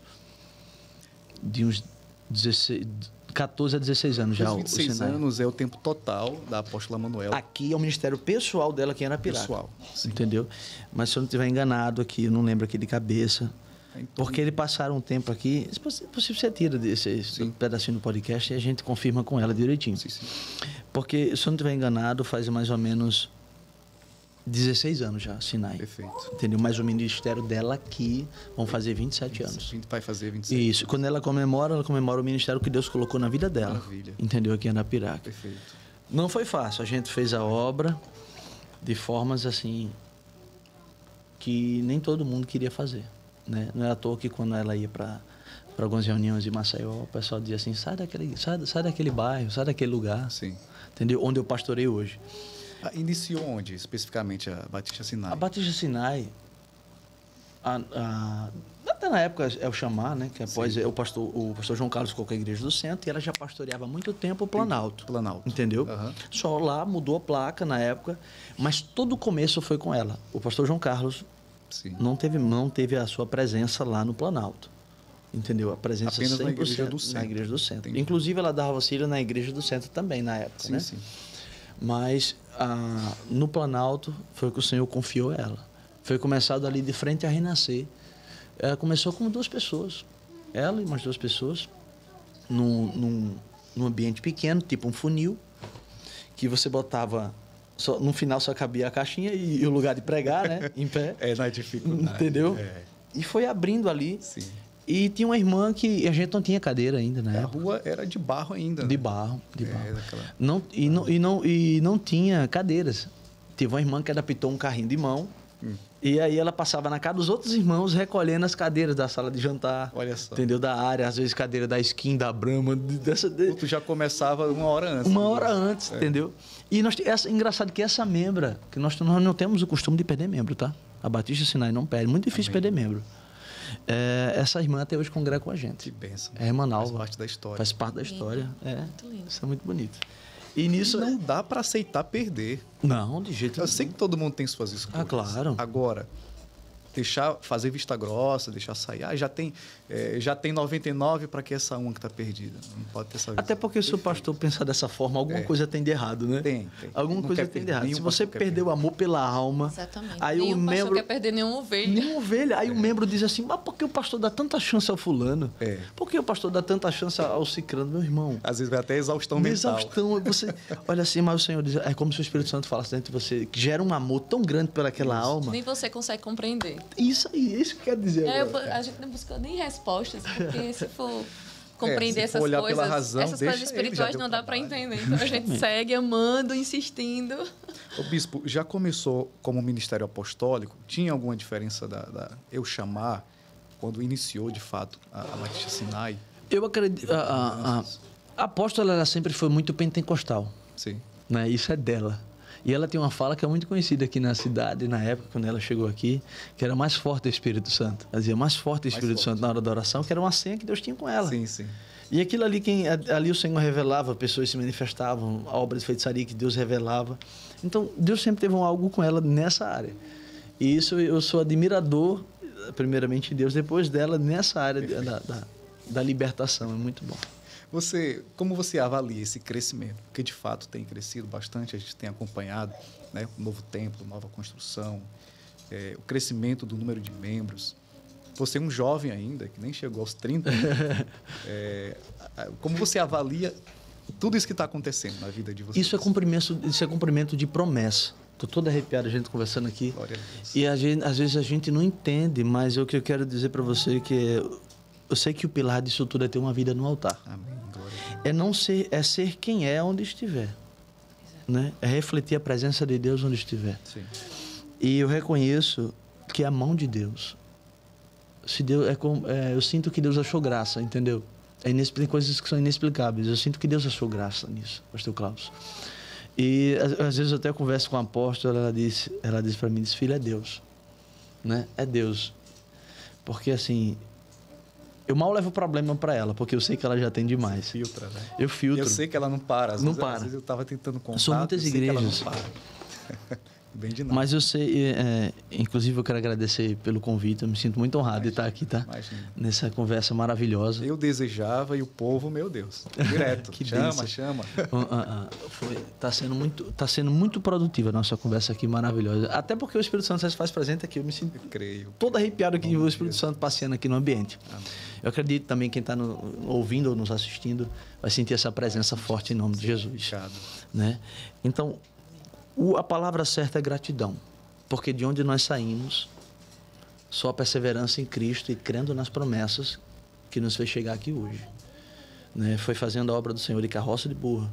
[SPEAKER 2] 14 a 16 anos já.
[SPEAKER 1] Os 26 anos é o tempo total da apóstola Manuela.
[SPEAKER 2] Aqui é o ministério pessoal dela aqui em Arapiraca.
[SPEAKER 1] Pessoal, sim.
[SPEAKER 2] Entendeu? Mas se eu não estiver enganado aqui, eu não lembro aqui de cabeça. Porque eles passaram um tempo aqui. Se possível, você tira desse pedacinho do podcast e a gente confirma com ela direitinho.
[SPEAKER 1] Sim.
[SPEAKER 2] Porque, se eu não estiver enganado, faz mais ou menos 16 anos já, Sinai.
[SPEAKER 1] Perfeito.
[SPEAKER 2] Entendeu? Mas o ministério dela aqui vão fazer 27 anos.
[SPEAKER 1] Vai fazer 27.
[SPEAKER 2] Isso. Quando ela comemora o ministério que Deus colocou na vida dela.
[SPEAKER 1] Maravilha.
[SPEAKER 2] Entendeu? Aqui em Arapiraca.
[SPEAKER 1] Perfeito.
[SPEAKER 2] Não foi fácil. A gente fez a obra de formas assim que nem todo mundo queria fazer. Né? Não é à toa que quando ela ia para algumas reuniões em Maceió, o pessoal dizia assim, sai daquele bairro, sai daquele lugar.
[SPEAKER 1] Sim.
[SPEAKER 2] Entendeu? Onde eu pastorei hoje.
[SPEAKER 1] Iniciou onde, especificamente, a Batista Sinai?
[SPEAKER 2] A Batista Sinai, até na época é o chamar, né? Que após o pastor João Carlos colocou a Igreja do Centro e ela já pastoreava há muito tempo o Planalto. Entendeu?
[SPEAKER 1] Uhum.
[SPEAKER 2] Só lá mudou a placa na época, mas todo o começo foi com ela. O pastor João Carlos não teve a sua presença lá no Planalto. Entendeu? A presença
[SPEAKER 1] apenas
[SPEAKER 2] 100%
[SPEAKER 1] na Igreja do Centro.
[SPEAKER 2] Na Igreja do Centro.
[SPEAKER 1] Entendi.
[SPEAKER 2] Inclusive, ela dava auxílio na Igreja do Centro também, na época, né?
[SPEAKER 1] Sim.
[SPEAKER 2] Mas no Planalto foi que o Senhor confiou a ela. Foi começado ali de frente a renascer. Ela começou com 2 pessoas. Ela e mais 2 pessoas. Num ambiente pequeno, tipo um funil, que você botava... no final só cabia a caixinha e o lugar de pregar, né? Em pé.
[SPEAKER 1] Na dificuldade.
[SPEAKER 2] Entendeu? E foi abrindo ali.
[SPEAKER 1] Sim.
[SPEAKER 2] E tinha uma irmã que a gente não tinha cadeira ainda, né?
[SPEAKER 1] A rua era de barro ainda.
[SPEAKER 2] De
[SPEAKER 1] né?
[SPEAKER 2] barro.
[SPEAKER 1] Daquela...
[SPEAKER 2] E não tinha cadeiras. Teve uma irmã que adaptou um carrinho de mão. E aí ela passava na casa dos outros irmãos recolhendo as cadeiras da sala de jantar.
[SPEAKER 1] Olha só.
[SPEAKER 2] Entendeu? Da área, às vezes cadeira da Skin, da Brahma.
[SPEAKER 1] Tu já começava 1 hora antes.
[SPEAKER 2] 1 hora antes, entendeu? E engraçado que essa membra, que nós não temos o costume de perder membro, tá? A Batista Sinai não perde. Muito difícil perder membro. Essa irmã até hoje congrega com a gente.
[SPEAKER 1] Que bênção.
[SPEAKER 2] É Manal.
[SPEAKER 1] Faz parte da história.
[SPEAKER 2] Faz parte da
[SPEAKER 3] Lindo.
[SPEAKER 2] história.
[SPEAKER 3] Muito lindo.
[SPEAKER 2] Isso é muito bonito. E nisso...
[SPEAKER 1] Não dá para aceitar perder.
[SPEAKER 2] Não, de jeito
[SPEAKER 1] Eu
[SPEAKER 2] nenhum.
[SPEAKER 1] sei que todo mundo tem suas escolhas.
[SPEAKER 2] Ah, claro.
[SPEAKER 1] Agora, fazer vista grossa, deixar sair. Já tem 99, para que essa uma que está perdida? Não pode ter essa visão.
[SPEAKER 2] Até porque se o pastor pensar dessa forma, alguma coisa tem de errado, né?
[SPEAKER 1] Tem.
[SPEAKER 2] Alguma
[SPEAKER 1] Não
[SPEAKER 2] coisa
[SPEAKER 1] quer
[SPEAKER 2] tem de
[SPEAKER 1] perder,
[SPEAKER 2] errado. Se
[SPEAKER 1] nenhum
[SPEAKER 2] você
[SPEAKER 1] pastor quer
[SPEAKER 2] perdeu o amor pela alma,
[SPEAKER 3] Exatamente.
[SPEAKER 2] aí
[SPEAKER 3] Nenhum
[SPEAKER 2] o
[SPEAKER 3] pastor
[SPEAKER 2] membro...
[SPEAKER 3] quer perder nenhuma ovelha.
[SPEAKER 2] Nenhuma ovelha. Aí o membro diz assim, mas por que o pastor dá tanta chance ao fulano?
[SPEAKER 1] É.
[SPEAKER 2] Por que o pastor dá tanta chance ao cicrano? Meu irmão,
[SPEAKER 1] Às vezes vai até exaustão mental.
[SPEAKER 2] exaustão. Você, olha assim, mas o Senhor diz, é como se o Espírito Santo falasse dentro de você, que gera um amor tão grande pelaquela alma.
[SPEAKER 3] Nem você consegue compreender.
[SPEAKER 2] Isso aí, é isso que quer dizer agora.
[SPEAKER 3] A gente não buscou nem respostas, porque se for compreender
[SPEAKER 1] se for
[SPEAKER 3] essas
[SPEAKER 1] olhar
[SPEAKER 3] coisas,
[SPEAKER 1] pela razão,
[SPEAKER 3] essas
[SPEAKER 1] deixa
[SPEAKER 3] coisas
[SPEAKER 1] ele, já
[SPEAKER 3] espirituais
[SPEAKER 1] deu
[SPEAKER 3] não dá para
[SPEAKER 1] trabalho.
[SPEAKER 3] entender. Então a gente segue amando, insistindo.
[SPEAKER 1] O bispo, já começou como ministério apostólico? Tinha alguma diferença eu chamar, quando iniciou de fato a Batista Sinai?
[SPEAKER 2] Eu acredito, a apóstola ela sempre foi muito pentecostal,
[SPEAKER 1] Sim.
[SPEAKER 2] né? Isso é dela. E ela tem uma fala que é muito conhecida aqui na cidade, na época, quando ela chegou aqui, que era mais forte o Espírito Santo. Ela dizia mais forte o Espírito Santo na hora da oração, que era uma senha que Deus tinha com ela.
[SPEAKER 1] Sim, sim.
[SPEAKER 2] E aquilo ali, ali o Senhor revelava, pessoas se manifestavam, obras de feitiçaria que Deus revelava. Então, Deus sempre teve algo com ela nessa área. E isso eu sou admirador, primeiramente, de Deus, depois dela, nessa área da libertação. É muito bom.
[SPEAKER 1] Como você avalia esse crescimento? Porque de fato tem crescido bastante, a gente tem acompanhado, né, o novo templo, nova construção, o crescimento do número de membros. Você é um jovem ainda, que nem chegou aos 30. Como você avalia tudo isso que está acontecendo na vida de vocês?
[SPEAKER 2] Isso é cumprimento de promessa. Estou todo arrepiado, a gente conversando aqui.
[SPEAKER 1] Glória a Deus.
[SPEAKER 2] E às vezes a gente não entende, mas o que eu quero dizer para você é que eu sei que o pilar disso tudo é ter uma vida no altar.
[SPEAKER 1] Amém. Glória a Deus.
[SPEAKER 2] É ser quem é onde estiver. Né? É refletir a presença de Deus onde estiver.
[SPEAKER 1] Sim.
[SPEAKER 2] E eu reconheço que é a mão de Deus. Se Deus eu sinto que Deus achou graça, entendeu? Tem coisas que são inexplicáveis. Eu sinto que Deus achou graça nisso, pastor Klaus. E às vezes eu até converso com a apóstola, ela disse para mim, filho, é Deus. Né? É Deus. Porque assim, eu mal levo problema para ela, porque eu sei que ela já tem demais.
[SPEAKER 1] Você filtra, né?
[SPEAKER 2] Eu filtro.
[SPEAKER 1] Eu sei que ela não para. Às vezes eu estava tentando contato.
[SPEAKER 2] São muitas
[SPEAKER 1] eu sei que
[SPEAKER 2] igrejas.
[SPEAKER 1] ela não para. Bem dinâmico.
[SPEAKER 2] Mas eu sei, inclusive eu quero agradecer pelo convite, eu me sinto muito honrado de estar aqui, tá?
[SPEAKER 1] Imagina.
[SPEAKER 2] Nessa conversa maravilhosa.
[SPEAKER 1] Eu desejava e o povo, meu Deus, direto.
[SPEAKER 2] Que
[SPEAKER 1] chama,
[SPEAKER 2] bênção.
[SPEAKER 1] chama.
[SPEAKER 2] Tá sendo muito produtiva a nossa conversa aqui, maravilhosa. Até porque o Espírito Santo se faz presente aqui, eu me sinto
[SPEAKER 1] Eu creio.
[SPEAKER 2] todo arrepiado aqui, o Espírito Santo passeando aqui no ambiente.
[SPEAKER 1] Amém.
[SPEAKER 2] Eu acredito também quem está ouvindo ou nos assistindo vai sentir essa presença forte em nome de Jesus.
[SPEAKER 1] Obrigado.
[SPEAKER 2] Né? Então, a palavra certa é gratidão, porque de onde nós saímos, só a perseverança em Cristo e crendo nas promessas que nos fez chegar aqui hoje. Né? Foi fazendo a obra do Senhor de carroça de burra,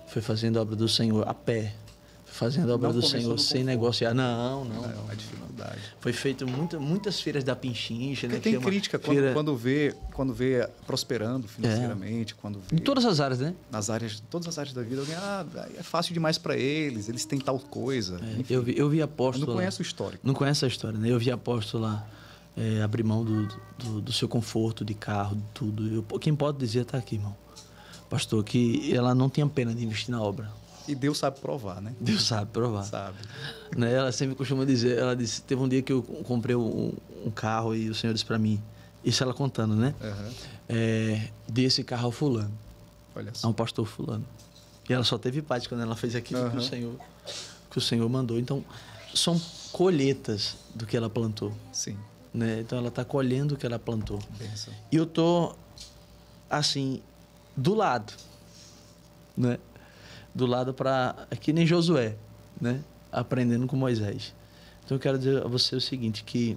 [SPEAKER 2] foi fazendo a obra do Senhor a pé, foi fazendo a obra do Senhor sem negociar. Não.
[SPEAKER 1] A dificuldade.
[SPEAKER 2] Foi feito muitas feiras da Pinchincha. Né?
[SPEAKER 1] Porque tem
[SPEAKER 2] que é uma
[SPEAKER 1] crítica
[SPEAKER 2] feira...
[SPEAKER 1] quando vê prosperando financeiramente, quando vê
[SPEAKER 2] Em todas as áreas, né?
[SPEAKER 1] todas as áreas da vida, alguém, é fácil demais para eles têm tal coisa. Enfim,
[SPEAKER 2] Eu vi apóstolo.
[SPEAKER 1] não conhece o histórico.
[SPEAKER 2] Não conhece a história, né? Eu vi apóstolo lá abrir mão do seu conforto de carro, de tudo. Quem pode dizer está aqui, irmão. Pastor, que ela não tinha pena de investir na obra.
[SPEAKER 1] E Deus sabe provar, né?
[SPEAKER 2] Deus sabe provar.
[SPEAKER 1] Sabe.
[SPEAKER 2] Né? Ela sempre costuma dizer, ela disse, teve um dia que eu comprei um carro e o Senhor disse para mim, isso ela contando, né?
[SPEAKER 1] Uhum.
[SPEAKER 2] Dê esse carro ao fulano,
[SPEAKER 1] Olha
[SPEAKER 2] a
[SPEAKER 1] só.
[SPEAKER 2] um pastor fulano. E ela só teve paz quando ela fez aquilo que o Senhor mandou. Então, são colheitas do que ela plantou.
[SPEAKER 1] Sim.
[SPEAKER 2] Né? Então, ela está colhendo o que ela plantou.
[SPEAKER 1] Bênção.
[SPEAKER 2] E eu tô assim, do lado, né? Do lado que nem Josué, né? Aprendendo com Moisés. Então eu quero dizer a você o seguinte, que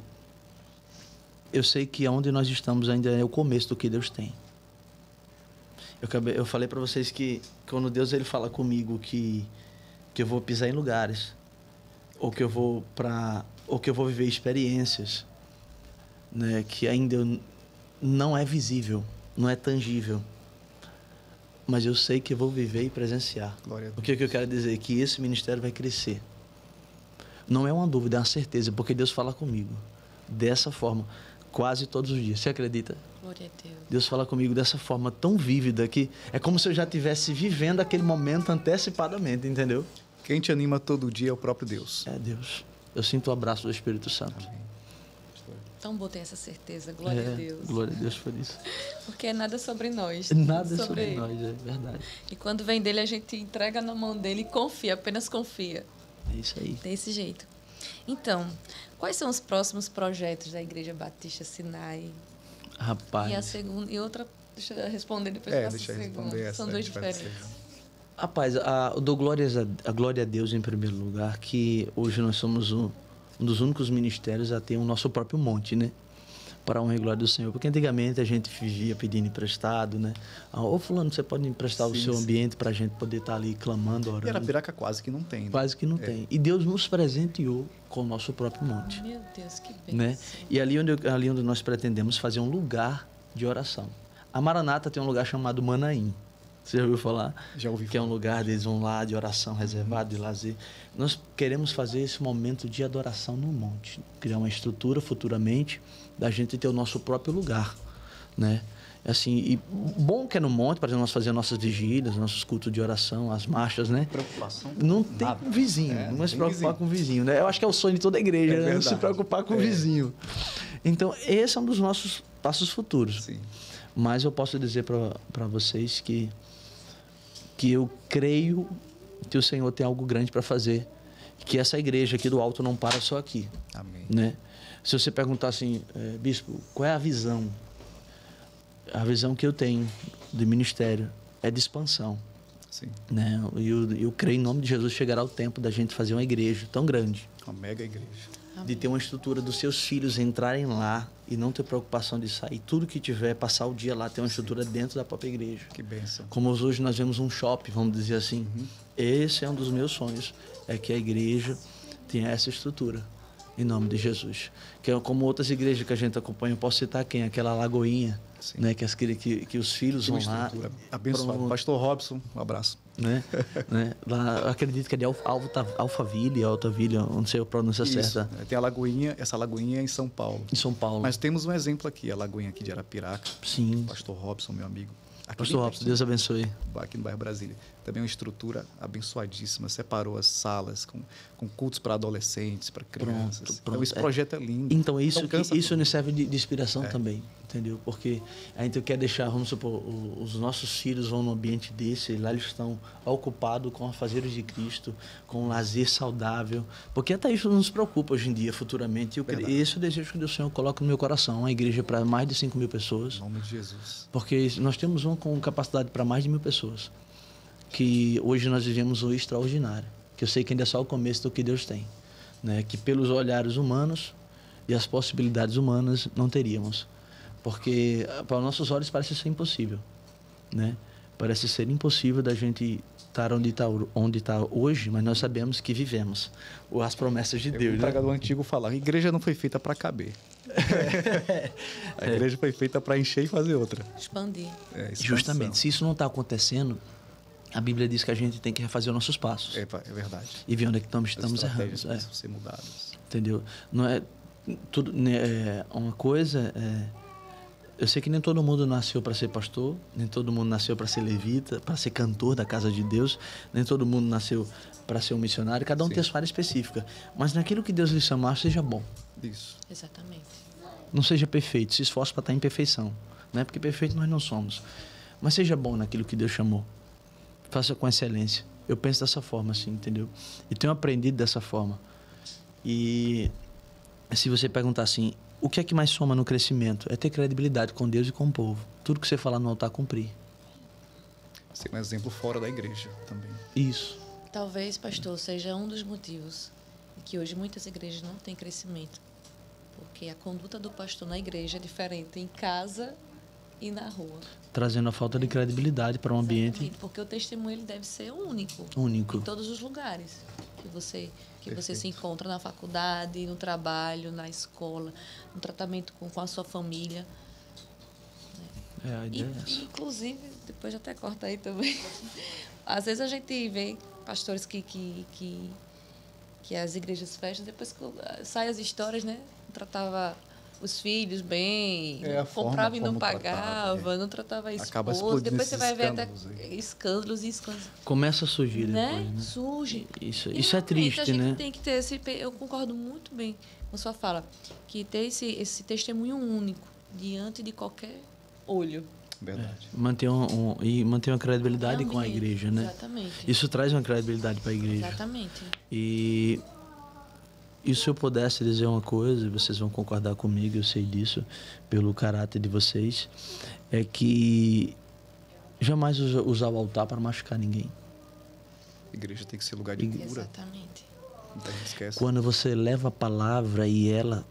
[SPEAKER 2] eu sei que onde nós estamos ainda é o começo do que Deus tem. Eu falei para vocês que quando Deus ele fala comigo que eu vou pisar em lugares, ou que eu vou viver experiências, né, que ainda não é visível, não é tangível, mas eu sei que eu vou viver e presenciar.
[SPEAKER 1] Glória a Deus.
[SPEAKER 2] O que eu quero dizer? Que esse ministério vai crescer. Não é uma dúvida, é uma certeza, porque Deus fala comigo dessa forma. quase todos os dias. Você acredita?
[SPEAKER 3] Glória a Deus.
[SPEAKER 2] Deus fala comigo dessa forma tão vívida que é como se eu já estivesse vivendo aquele momento antecipadamente, entendeu?
[SPEAKER 1] Quem te anima todo dia é o próprio Deus.
[SPEAKER 2] É Deus. Eu sinto o abraço do Espírito Santo.
[SPEAKER 1] Amém.
[SPEAKER 3] Tão bom ter essa certeza. Glória a Deus.
[SPEAKER 2] Glória a Deus por isso.
[SPEAKER 3] Porque é nada sobre nós.
[SPEAKER 2] Nada sobre
[SPEAKER 3] ele.
[SPEAKER 2] nós, é verdade.
[SPEAKER 3] E quando vem dele, a gente entrega na mão dele e confia, apenas confia.
[SPEAKER 2] É isso aí.
[SPEAKER 3] Desse jeito. Então, quais são os próximos projetos da Igreja Batista Sinai?
[SPEAKER 2] Rapaz.
[SPEAKER 3] E a segunda e outra, deixa eu responder depois
[SPEAKER 1] É,
[SPEAKER 3] faço
[SPEAKER 1] deixa
[SPEAKER 3] a
[SPEAKER 1] eu
[SPEAKER 3] segunda.
[SPEAKER 1] responder essa.
[SPEAKER 3] São
[SPEAKER 1] a
[SPEAKER 3] duas
[SPEAKER 1] gente vai
[SPEAKER 3] diferentes.
[SPEAKER 2] Rapaz, eu dou a glória a Deus em primeiro lugar, que hoje nós somos um dos únicos ministérios a ter o nosso próprio monte, né? Para a honra e glória do Senhor. Porque antigamente a gente vivia pedindo emprestado, né? Ô fulano, você pode me emprestar o seu ambiente para a gente poder estar ali clamando, orando?
[SPEAKER 1] E Arapiraca quase que não tem. Né?
[SPEAKER 2] Quase que não tem. E Deus nos presenteou com o nosso próprio monte.
[SPEAKER 3] Meu Deus, que bênção.
[SPEAKER 2] Né? E ali onde nós pretendemos fazer um lugar de oração. A Maranata tem um lugar chamado Manaim. Você já ouviu falar?
[SPEAKER 1] Já ouvi
[SPEAKER 2] Que é um
[SPEAKER 1] falar.
[SPEAKER 2] lugar, eles vão lá de oração reservado, de lazer. Nós queremos fazer esse momento de adoração no monte. Criar uma estrutura futuramente da gente ter o nosso próprio lugar, né? Assim, e bom que é no monte, para nós fazer nossas vigílias, nossos cultos de oração, as marchas, né?
[SPEAKER 1] Preocupação?
[SPEAKER 2] Não tem
[SPEAKER 1] Nada.
[SPEAKER 2] vizinho,
[SPEAKER 1] É,
[SPEAKER 2] não se
[SPEAKER 1] tem
[SPEAKER 2] preocupar
[SPEAKER 1] vizinho.
[SPEAKER 2] com o vizinho, né? Eu acho que é o sonho de toda a igreja, né? Não se
[SPEAKER 1] verdade.
[SPEAKER 2] preocupar com o vizinho. Então, esse é um dos nossos passos futuros.
[SPEAKER 1] Sim.
[SPEAKER 2] Mas eu posso dizer para vocês que eu creio que o Senhor tem algo grande para fazer, que essa igreja aqui do alto não para só aqui,
[SPEAKER 1] Amém.
[SPEAKER 2] né? Se você perguntar assim, bispo, qual é a visão? A visão que eu tenho do ministério é de expansão,
[SPEAKER 1] Sim.
[SPEAKER 2] né? Eu creio em nome de Jesus chegará o tempo da gente fazer uma igreja tão grande,
[SPEAKER 1] Uma mega igreja.
[SPEAKER 2] de ter uma estrutura dos seus filhos entrarem lá e não ter preocupação de sair tudo que tiver, passar o dia lá, ter uma estrutura dentro da própria igreja.
[SPEAKER 1] Que bênção.
[SPEAKER 2] Como hoje nós vemos um shopping, vamos dizer assim. Esse é um dos meus sonhos, é que a igreja tenha essa estrutura, em nome de Jesus. Que é como outras igrejas que a gente acompanha, eu posso citar quem? Aquela Lagoinha,
[SPEAKER 1] Sim.
[SPEAKER 2] né? Que os filhos
[SPEAKER 1] Uma
[SPEAKER 2] vão lá.
[SPEAKER 1] estrutura abençoada.
[SPEAKER 2] Pronto.
[SPEAKER 1] Pastor Robson, um abraço.
[SPEAKER 2] Né? Lá, eu acredito que é de Alphaville, não sei a pronúncia
[SPEAKER 1] Isso.
[SPEAKER 2] certa,
[SPEAKER 1] Tem a Lagoinha, essa Lagoinha é em São Paulo.
[SPEAKER 2] em São Paulo.
[SPEAKER 1] Mas temos um exemplo aqui, a Lagoinha aqui de Arapiraca.
[SPEAKER 2] Sim.
[SPEAKER 1] Pastor Robson, meu amigo. Aqui
[SPEAKER 2] Pastor
[SPEAKER 1] bem
[SPEAKER 2] Robson, Deus abençoe.
[SPEAKER 1] aqui no bairro Brasília. Também uma estrutura abençoadíssima, separou as salas com cultos para adolescentes, para crianças.
[SPEAKER 2] Pronto.
[SPEAKER 1] Então esse projeto é lindo.
[SPEAKER 2] Então isso
[SPEAKER 1] cansa
[SPEAKER 2] isso
[SPEAKER 1] tudo.
[SPEAKER 2] nos serve de inspiração também, entendeu? Porque a gente quer deixar, vamos supor, os nossos filhos vão num ambiente desse, lá eles estão ocupados com afazeres de Cristo, com um lazer saudável, porque até isso nos preocupa hoje em dia, futuramente.
[SPEAKER 1] Verdade.
[SPEAKER 2] Esse é o desejo que o Senhor coloca no meu coração, uma igreja para mais de 5.000 pessoas.
[SPEAKER 1] Em nome de Jesus.
[SPEAKER 2] Porque nós temos um com capacidade para mais de 1.000 pessoas. Que hoje nós vivemos o extraordinário. Que eu sei que ainda é só o começo do que Deus tem. Né? Que pelos olhares humanos e as possibilidades humanas não teríamos. Porque para os nossos olhos parece ser impossível. Né? Parece ser impossível da gente estar onde está hoje, mas nós sabemos que vivemos as promessas de
[SPEAKER 1] Eu vi
[SPEAKER 2] Deus.
[SPEAKER 1] um
[SPEAKER 2] Né?
[SPEAKER 1] pregador antigo falar, a igreja não foi feita para caber. A igreja foi feita para encher e fazer outra.
[SPEAKER 3] Expandir.
[SPEAKER 1] Expansão.
[SPEAKER 2] Justamente. Se isso não está acontecendo, a Bíblia diz que a gente tem que refazer os nossos passos.
[SPEAKER 1] É verdade.
[SPEAKER 2] E ver onde é que
[SPEAKER 1] As
[SPEAKER 2] estamos errando.
[SPEAKER 1] estratégias precisam ser mudadas.
[SPEAKER 2] Entendeu? Não é tudo, né, uma coisa. Eu sei que nem todo mundo nasceu para ser pastor, nem todo mundo nasceu para ser levita, para ser cantor da casa de Deus, nem todo mundo nasceu para ser um missionário. Cada um
[SPEAKER 1] Sim.
[SPEAKER 2] tem a sua área específica. Mas naquilo que Deus lhe chamar, seja bom.
[SPEAKER 1] Isso.
[SPEAKER 3] Exatamente.
[SPEAKER 2] Não seja perfeito, se esforce para estar em perfeição. Né? Porque perfeito nós não somos. Mas seja bom naquilo que Deus chamou. Faça com excelência. Eu penso dessa forma, assim, entendeu? E tenho aprendido dessa forma. E se você perguntar assim, o que é que mais soma no crescimento? É ter credibilidade com Deus e com o povo. Tudo que você falar no altar, cumprir.
[SPEAKER 1] Ser um exemplo fora da igreja também.
[SPEAKER 2] Isso.
[SPEAKER 3] Talvez, pastor, seja um dos motivos que hoje muitas igrejas não têm crescimento. Porque a conduta do pastor na igreja é diferente em casa e na rua.
[SPEAKER 2] Trazendo a falta de credibilidade para um ambiente
[SPEAKER 3] Exatamente, porque o testemunho ele deve ser único.
[SPEAKER 2] único.
[SPEAKER 3] Em todos os lugares que você se
[SPEAKER 1] Perfeito.
[SPEAKER 3] encontra, na faculdade, no trabalho, na escola, no tratamento com a sua família.
[SPEAKER 2] A ideia é essa.
[SPEAKER 3] Inclusive, depois até corta aí também. Às vezes a gente vê pastores que as igrejas fecham, depois que saem as histórias, né? Tratava os filhos bem,
[SPEAKER 1] a forma
[SPEAKER 3] comprava e não
[SPEAKER 1] como
[SPEAKER 3] pagava,
[SPEAKER 1] tratava,
[SPEAKER 3] não tratava a
[SPEAKER 1] Acaba
[SPEAKER 3] esposa.
[SPEAKER 1] explodindo
[SPEAKER 3] Depois você vai ver até
[SPEAKER 1] escândalos aí.
[SPEAKER 3] escândalos e escândalos.
[SPEAKER 2] Começa a surgir
[SPEAKER 3] Né?
[SPEAKER 2] depois, né?
[SPEAKER 3] Surge.
[SPEAKER 2] Isso
[SPEAKER 3] E
[SPEAKER 2] é
[SPEAKER 3] realmente
[SPEAKER 2] triste,
[SPEAKER 3] a gente
[SPEAKER 2] né?
[SPEAKER 3] tem que ter esse... Eu concordo muito bem com a sua fala, que ter esse testemunho único diante de qualquer olho.
[SPEAKER 1] Verdade.
[SPEAKER 2] Manter manter uma credibilidade com a
[SPEAKER 3] Realmente,
[SPEAKER 2] igreja, né?
[SPEAKER 3] Exatamente.
[SPEAKER 2] Isso traz uma credibilidade para a igreja.
[SPEAKER 3] Exatamente.
[SPEAKER 2] E se eu pudesse dizer uma coisa, vocês vão concordar comigo, eu sei disso, pelo caráter de vocês, é que jamais usar o altar para machucar ninguém.
[SPEAKER 1] A igreja tem que ser lugar de cura.
[SPEAKER 3] Exatamente.
[SPEAKER 1] Muita gente esquece.
[SPEAKER 2] Quando você leva a palavra e ela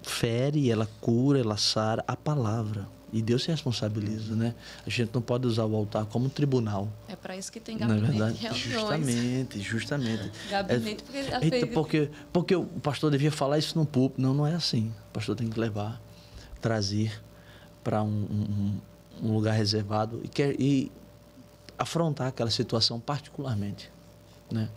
[SPEAKER 2] fere, ela cura, ela sara a palavra. E Deus se responsabiliza, né? A gente não pode usar o altar como tribunal.
[SPEAKER 3] É para isso que tem
[SPEAKER 2] Não é
[SPEAKER 3] gabinete,
[SPEAKER 2] verdade?
[SPEAKER 3] reuniões.
[SPEAKER 2] Justamente.
[SPEAKER 3] Gabinete,
[SPEAKER 2] Porque o pastor devia falar isso no púlpito. Não, não é assim. O pastor tem que levar, trazer para um lugar reservado e afrontar aquela situação particularmente, né?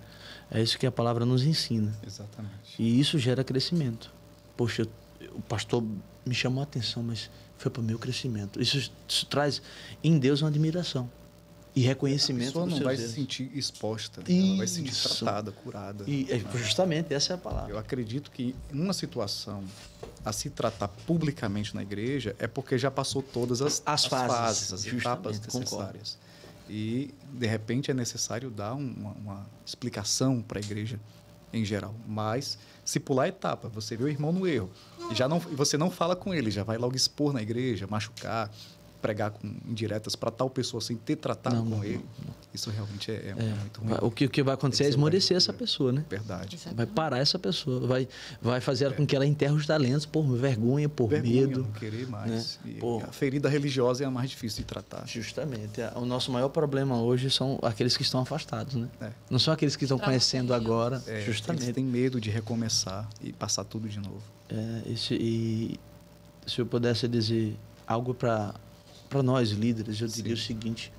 [SPEAKER 2] É isso que a palavra nos ensina.
[SPEAKER 1] Exatamente.
[SPEAKER 2] E isso gera crescimento. Poxa, o pastor me chamou a atenção, mas foi para o meu crescimento. Isso traz em Deus uma admiração e reconhecimento.
[SPEAKER 1] A pessoa não
[SPEAKER 2] dos
[SPEAKER 1] vai
[SPEAKER 2] seus
[SPEAKER 1] se
[SPEAKER 2] erros.
[SPEAKER 1] sentir exposta, ela vai se sentir
[SPEAKER 2] Isso.
[SPEAKER 1] tratada, curada.
[SPEAKER 2] E justamente essa é a palavra.
[SPEAKER 1] Eu acredito que numa situação a se tratar publicamente na igreja é porque já passou todas as fases, as etapas
[SPEAKER 2] Justamente,
[SPEAKER 1] necessárias. E, de repente, é necessário dar uma explicação para a igreja em geral. Mas, se pular a etapa, você vê o irmão no erro, e você não fala com ele, já vai logo expor na igreja, machucar, pregar com indiretas para tal pessoa sem ter tratado com ele, isso realmente é muito ruim.
[SPEAKER 2] O que vai acontecer é esmorecer essa pessoa, né?
[SPEAKER 1] Verdade.
[SPEAKER 2] Vai parar essa pessoa, vai fazer com que ela enterre os talentos por vergonha, por medo.
[SPEAKER 1] Não querer mais.
[SPEAKER 2] Né?
[SPEAKER 1] E a ferida religiosa é a mais difícil de tratar.
[SPEAKER 2] Justamente. O nosso maior problema hoje são aqueles que estão afastados, né? Não são aqueles que estão conhecendo agora. Justamente.
[SPEAKER 1] Eles têm medo de recomeçar e passar tudo de novo.
[SPEAKER 2] E se eu pudesse dizer algo para nós líderes, eu diria o seguinte: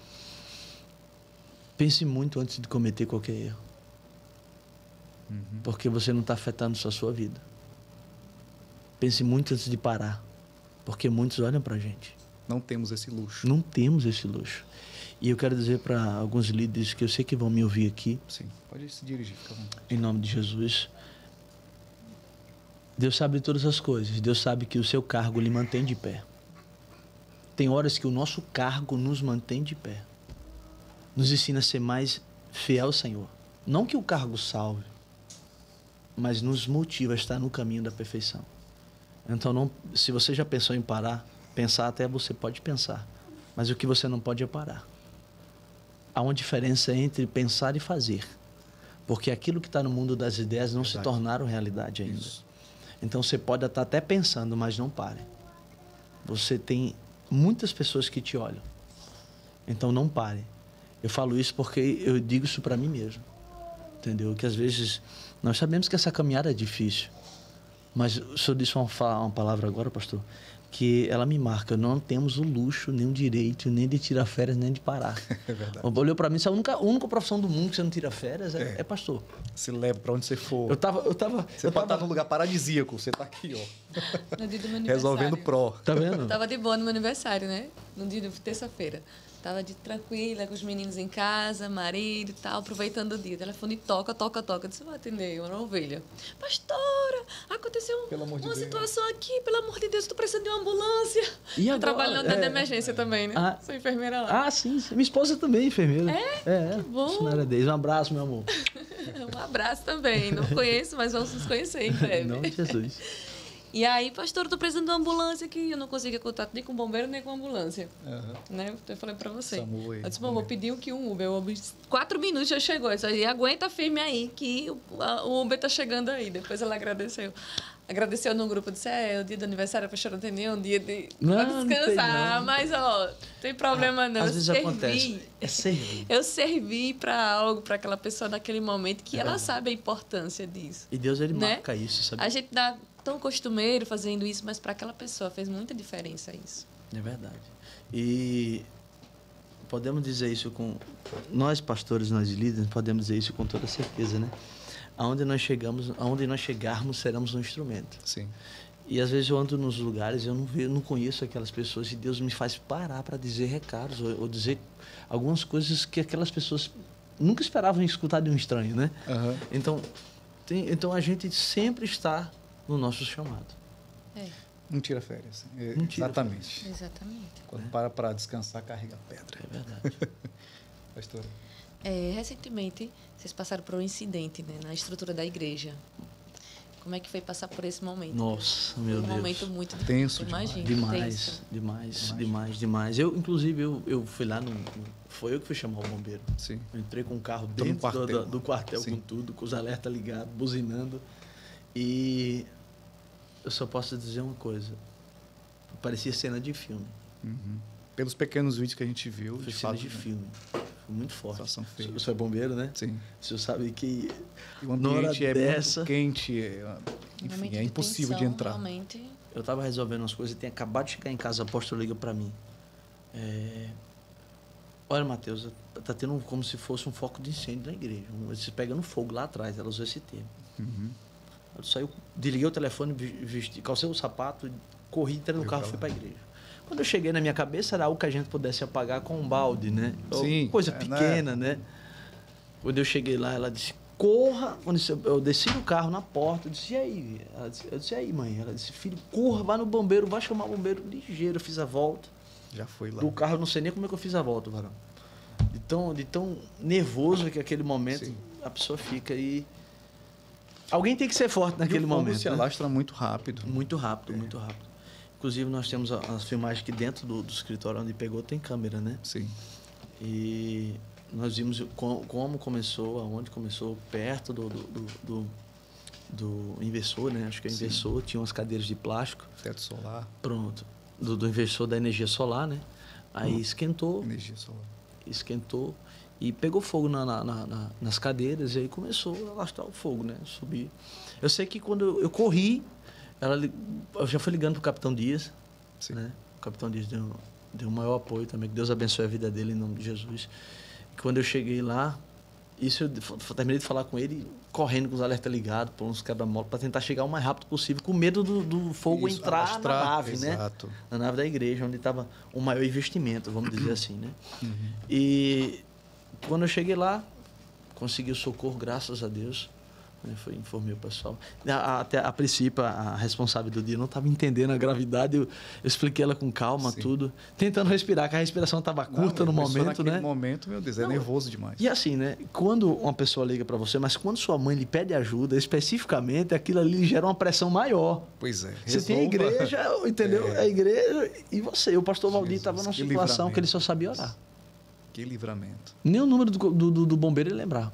[SPEAKER 2] pense muito antes de cometer qualquer erro. Porque você não está afetando só a sua vida. Pense muito antes de parar, porque muitos olham para a gente.
[SPEAKER 1] Não temos esse luxo.
[SPEAKER 2] Não temos esse luxo. E eu quero dizer para alguns líderes que eu sei que vão me ouvir aqui.
[SPEAKER 1] Sim, pode se dirigir, fica à vontade.
[SPEAKER 2] Em nome de Jesus. Deus sabe de todas as coisas. Deus sabe que o seu cargo lhe mantém de pé. Tem horas que o nosso cargo nos mantém de pé. Nos ensina a ser mais fiel ao Senhor. Não que o cargo salve, mas nos motiva a estar no caminho da perfeição. Então, se você já pensou em parar, pensar até você pode pensar. Mas o que você não pode é parar. Há uma diferença entre pensar e fazer. Porque aquilo que está no mundo das ideias não se tornaram realidade ainda. Isso. Então, você pode estar até pensando, mas não pare. Você tem muitas pessoas que te olham. Então, não pare. Eu falo isso porque eu digo isso para mim mesmo. Entendeu? Que às vezes nós sabemos que essa caminhada é difícil. Mas o senhor disse uma palavra agora, pastor, que ela me marca. Não temos o luxo, nem o direito, nem de tirar férias, nem de parar.
[SPEAKER 1] É verdade.
[SPEAKER 2] Olhou para mim, a única profissão do mundo que você não tira férias é pastor.
[SPEAKER 1] Se leva para onde você for.
[SPEAKER 2] Você
[SPEAKER 1] pode estar num lugar paradisíaco, você está aqui, ó.
[SPEAKER 3] No dia do meu aniversário.
[SPEAKER 1] Resolvendo pró.
[SPEAKER 2] Tá vendo?
[SPEAKER 3] Eu tava de boa no meu aniversário, né? No dia de terça-feira. Tava tranquila, com os meninos em casa, marido e tal, aproveitando o dia. O telefone toca. Eu disse, vou atender, uma ovelha. Pastora, aconteceu uma situação aqui, pelo amor de Deus, estou precisando de uma ambulância.
[SPEAKER 2] E
[SPEAKER 3] eu trabalho na unidade de emergência também, né? Sou enfermeira lá.
[SPEAKER 2] Sim. Minha esposa também é enfermeira.
[SPEAKER 3] Que bom.
[SPEAKER 2] Um abraço, meu amor.
[SPEAKER 3] Um abraço também. Não conheço, mas vamos nos conhecer em breve.
[SPEAKER 2] Em nome de Jesus.
[SPEAKER 3] E aí, pastor, eu tô precisando de uma ambulância aqui. Eu não consegui contato nem com o bombeiro, nem com a ambulância. Né? Eu falei pra você. Eu disse, vou pedir um Uber. O Uber 4 minutos já chegou. Eu disse, aguenta firme aí, que o Uber tá chegando aí. Depois ela agradeceu. Agradeceu no grupo, disse, o dia do aniversário, pastor, não tem nem um dia de pra descansar. Mas, não tem problema não.
[SPEAKER 2] Às vezes acontece. É servir.
[SPEAKER 3] Eu servi para algo, para aquela pessoa naquele momento, que ela sabe a importância disso.
[SPEAKER 2] E Deus, ele marca isso, sabe?
[SPEAKER 3] A gente dá tão costumeiro fazendo isso, mas para aquela pessoa fez muita diferença isso.
[SPEAKER 2] É verdade. E podemos dizer isso com... Nós, pastores, nós líderes, podemos dizer isso com toda certeza, né? Aonde nós chegarmos, seremos um instrumento.
[SPEAKER 1] Sim.
[SPEAKER 2] E às vezes eu ando nos lugares e eu não conheço aquelas pessoas e Deus me faz parar para dizer recados ou dizer algumas coisas que aquelas pessoas nunca esperavam escutar de um estranho, né?
[SPEAKER 1] Aham.
[SPEAKER 2] Então a gente sempre está no nosso chamado.
[SPEAKER 3] É,
[SPEAKER 1] Não tira férias.
[SPEAKER 2] Não tira
[SPEAKER 1] Exatamente.
[SPEAKER 3] exatamente.
[SPEAKER 1] Quando para descansar, carrega pedra.
[SPEAKER 2] É verdade.
[SPEAKER 1] Pastora.
[SPEAKER 3] Recentemente, vocês passaram por um incidente, né, na estrutura da igreja. Como é que foi passar por esse momento?
[SPEAKER 2] Nossa, meu
[SPEAKER 3] Um
[SPEAKER 2] Deus.
[SPEAKER 3] momento muito
[SPEAKER 1] Tenso
[SPEAKER 3] imagino.
[SPEAKER 2] Demais,
[SPEAKER 3] Tenso.
[SPEAKER 2] demais. Inclusive, eu fui lá foi eu que fui chamar o bombeiro.
[SPEAKER 1] Sim.
[SPEAKER 2] Eu entrei com o carro
[SPEAKER 1] Tô no
[SPEAKER 2] dentro
[SPEAKER 1] quartel.
[SPEAKER 2] do quartel
[SPEAKER 1] Sim.
[SPEAKER 2] com tudo, com os alertas ligados, buzinando. E eu só posso dizer uma coisa. Parecia cena de filme.
[SPEAKER 1] Uhum. Pelos pequenos vídeos que a gente viu,
[SPEAKER 2] Foi
[SPEAKER 1] de
[SPEAKER 2] cena
[SPEAKER 1] fato,
[SPEAKER 2] de
[SPEAKER 1] né?
[SPEAKER 2] filme. Foi muito forte.
[SPEAKER 1] Situação feia.
[SPEAKER 2] O senhor é bombeiro, né?
[SPEAKER 1] Sim.
[SPEAKER 2] O senhor sabe que
[SPEAKER 1] E o
[SPEAKER 2] na hora
[SPEAKER 1] ambiente é
[SPEAKER 2] dessa,
[SPEAKER 1] muito quente.
[SPEAKER 3] Um momento
[SPEAKER 1] Enfim, é
[SPEAKER 3] de
[SPEAKER 1] impossível de
[SPEAKER 3] tensão,
[SPEAKER 1] entrar.
[SPEAKER 3] Realmente.
[SPEAKER 2] eu estava resolvendo umas coisas e tinha acabado de chegar em casa, a apóstola liga para mim. Olha, Mateus, tá tendo como se fosse um foco de incêndio na igreja. Você pegando fogo lá atrás, ela usou esse termo.
[SPEAKER 1] Uhum.
[SPEAKER 2] Eu saí, desliguei o telefone, calcei o sapato, corri, entrei no
[SPEAKER 1] Foi
[SPEAKER 2] carro e
[SPEAKER 1] pra
[SPEAKER 2] fui
[SPEAKER 1] lá.
[SPEAKER 2] para a igreja. Quando eu cheguei na minha cabeça, era algo que a gente pudesse apagar com um balde, né?
[SPEAKER 1] Sim,
[SPEAKER 2] Coisa
[SPEAKER 1] né?
[SPEAKER 2] pequena, né? Quando eu cheguei lá, ela disse, corra. Quando eu desci do carro na porta, eu disse, e aí? Eu disse, e aí, mãe? Ela disse, filho, corra, vai no bombeiro, vai chamar o bombeiro ligeiro. Eu fiz a volta.
[SPEAKER 1] Já foi lá.
[SPEAKER 2] Do carro, eu não sei nem como é que eu fiz a volta, varão. De tão nervoso que aquele momento
[SPEAKER 1] Sim.
[SPEAKER 2] a pessoa fica e... Alguém tem que ser forte
[SPEAKER 1] E
[SPEAKER 2] naquele
[SPEAKER 1] o fogo
[SPEAKER 2] momento,
[SPEAKER 1] se
[SPEAKER 2] né?
[SPEAKER 1] alastra muito rápido.
[SPEAKER 2] Muito rápido, muito rápido. Inclusive, nós temos as filmagens que dentro do escritório onde pegou tem câmera, né?
[SPEAKER 1] Sim.
[SPEAKER 2] E nós vimos como começou, aonde começou, perto do inversor, né? Acho que é o
[SPEAKER 1] Sim.
[SPEAKER 2] inversor, tinha umas cadeiras de plástico.
[SPEAKER 1] Teto solar,
[SPEAKER 2] Pronto. Do inversor da energia solar, né? Aí esquentou
[SPEAKER 1] energia solar.
[SPEAKER 2] e pegou fogo nas cadeiras e aí começou a alastrar o fogo, né? Subir. Eu sei que quando eu corri, eu já fui ligando pro Capitão Dias,
[SPEAKER 1] Sim.
[SPEAKER 2] né? O Capitão Dias deu um maior apoio também, que Deus abençoe a vida dele em nome de Jesus. E quando eu cheguei lá, isso eu terminei de falar com ele, correndo com os alertas ligados, por uns quebra-mola, para tentar chegar o mais rápido possível, com medo do fogo
[SPEAKER 1] Isso,
[SPEAKER 2] entrar
[SPEAKER 1] alastrar,
[SPEAKER 2] na nave, né?
[SPEAKER 1] exato.
[SPEAKER 2] Na nave da igreja, onde estava o maior investimento, vamos dizer assim, né?
[SPEAKER 1] Uhum.
[SPEAKER 2] E quando eu cheguei lá, consegui o socorro, graças a Deus. Informei o pessoal. Até a princípio, a responsável do dia não estava entendendo a gravidade. Eu expliquei ela com calma,
[SPEAKER 1] Sim.
[SPEAKER 2] tudo. Tentando respirar, que a respiração estava curta no momento,
[SPEAKER 1] naquele
[SPEAKER 2] né?
[SPEAKER 1] momento, meu Deus, é
[SPEAKER 2] Não,
[SPEAKER 1] nervoso demais.
[SPEAKER 2] E assim, né? Quando uma pessoa liga para você, mas quando sua mãe lhe pede ajuda, especificamente, aquilo ali gera uma pressão maior.
[SPEAKER 1] Pois é.
[SPEAKER 2] Você tem a
[SPEAKER 1] resolva.
[SPEAKER 2] igreja, entendeu?
[SPEAKER 1] É.
[SPEAKER 2] A igreja e você. O pastor Valdir
[SPEAKER 1] Jesus,
[SPEAKER 2] estava numa
[SPEAKER 1] que
[SPEAKER 2] situação que ele
[SPEAKER 1] livramento.
[SPEAKER 2] só sabia orar.
[SPEAKER 1] Que livramento.
[SPEAKER 2] Nem o número do bombeiro ele lembrava.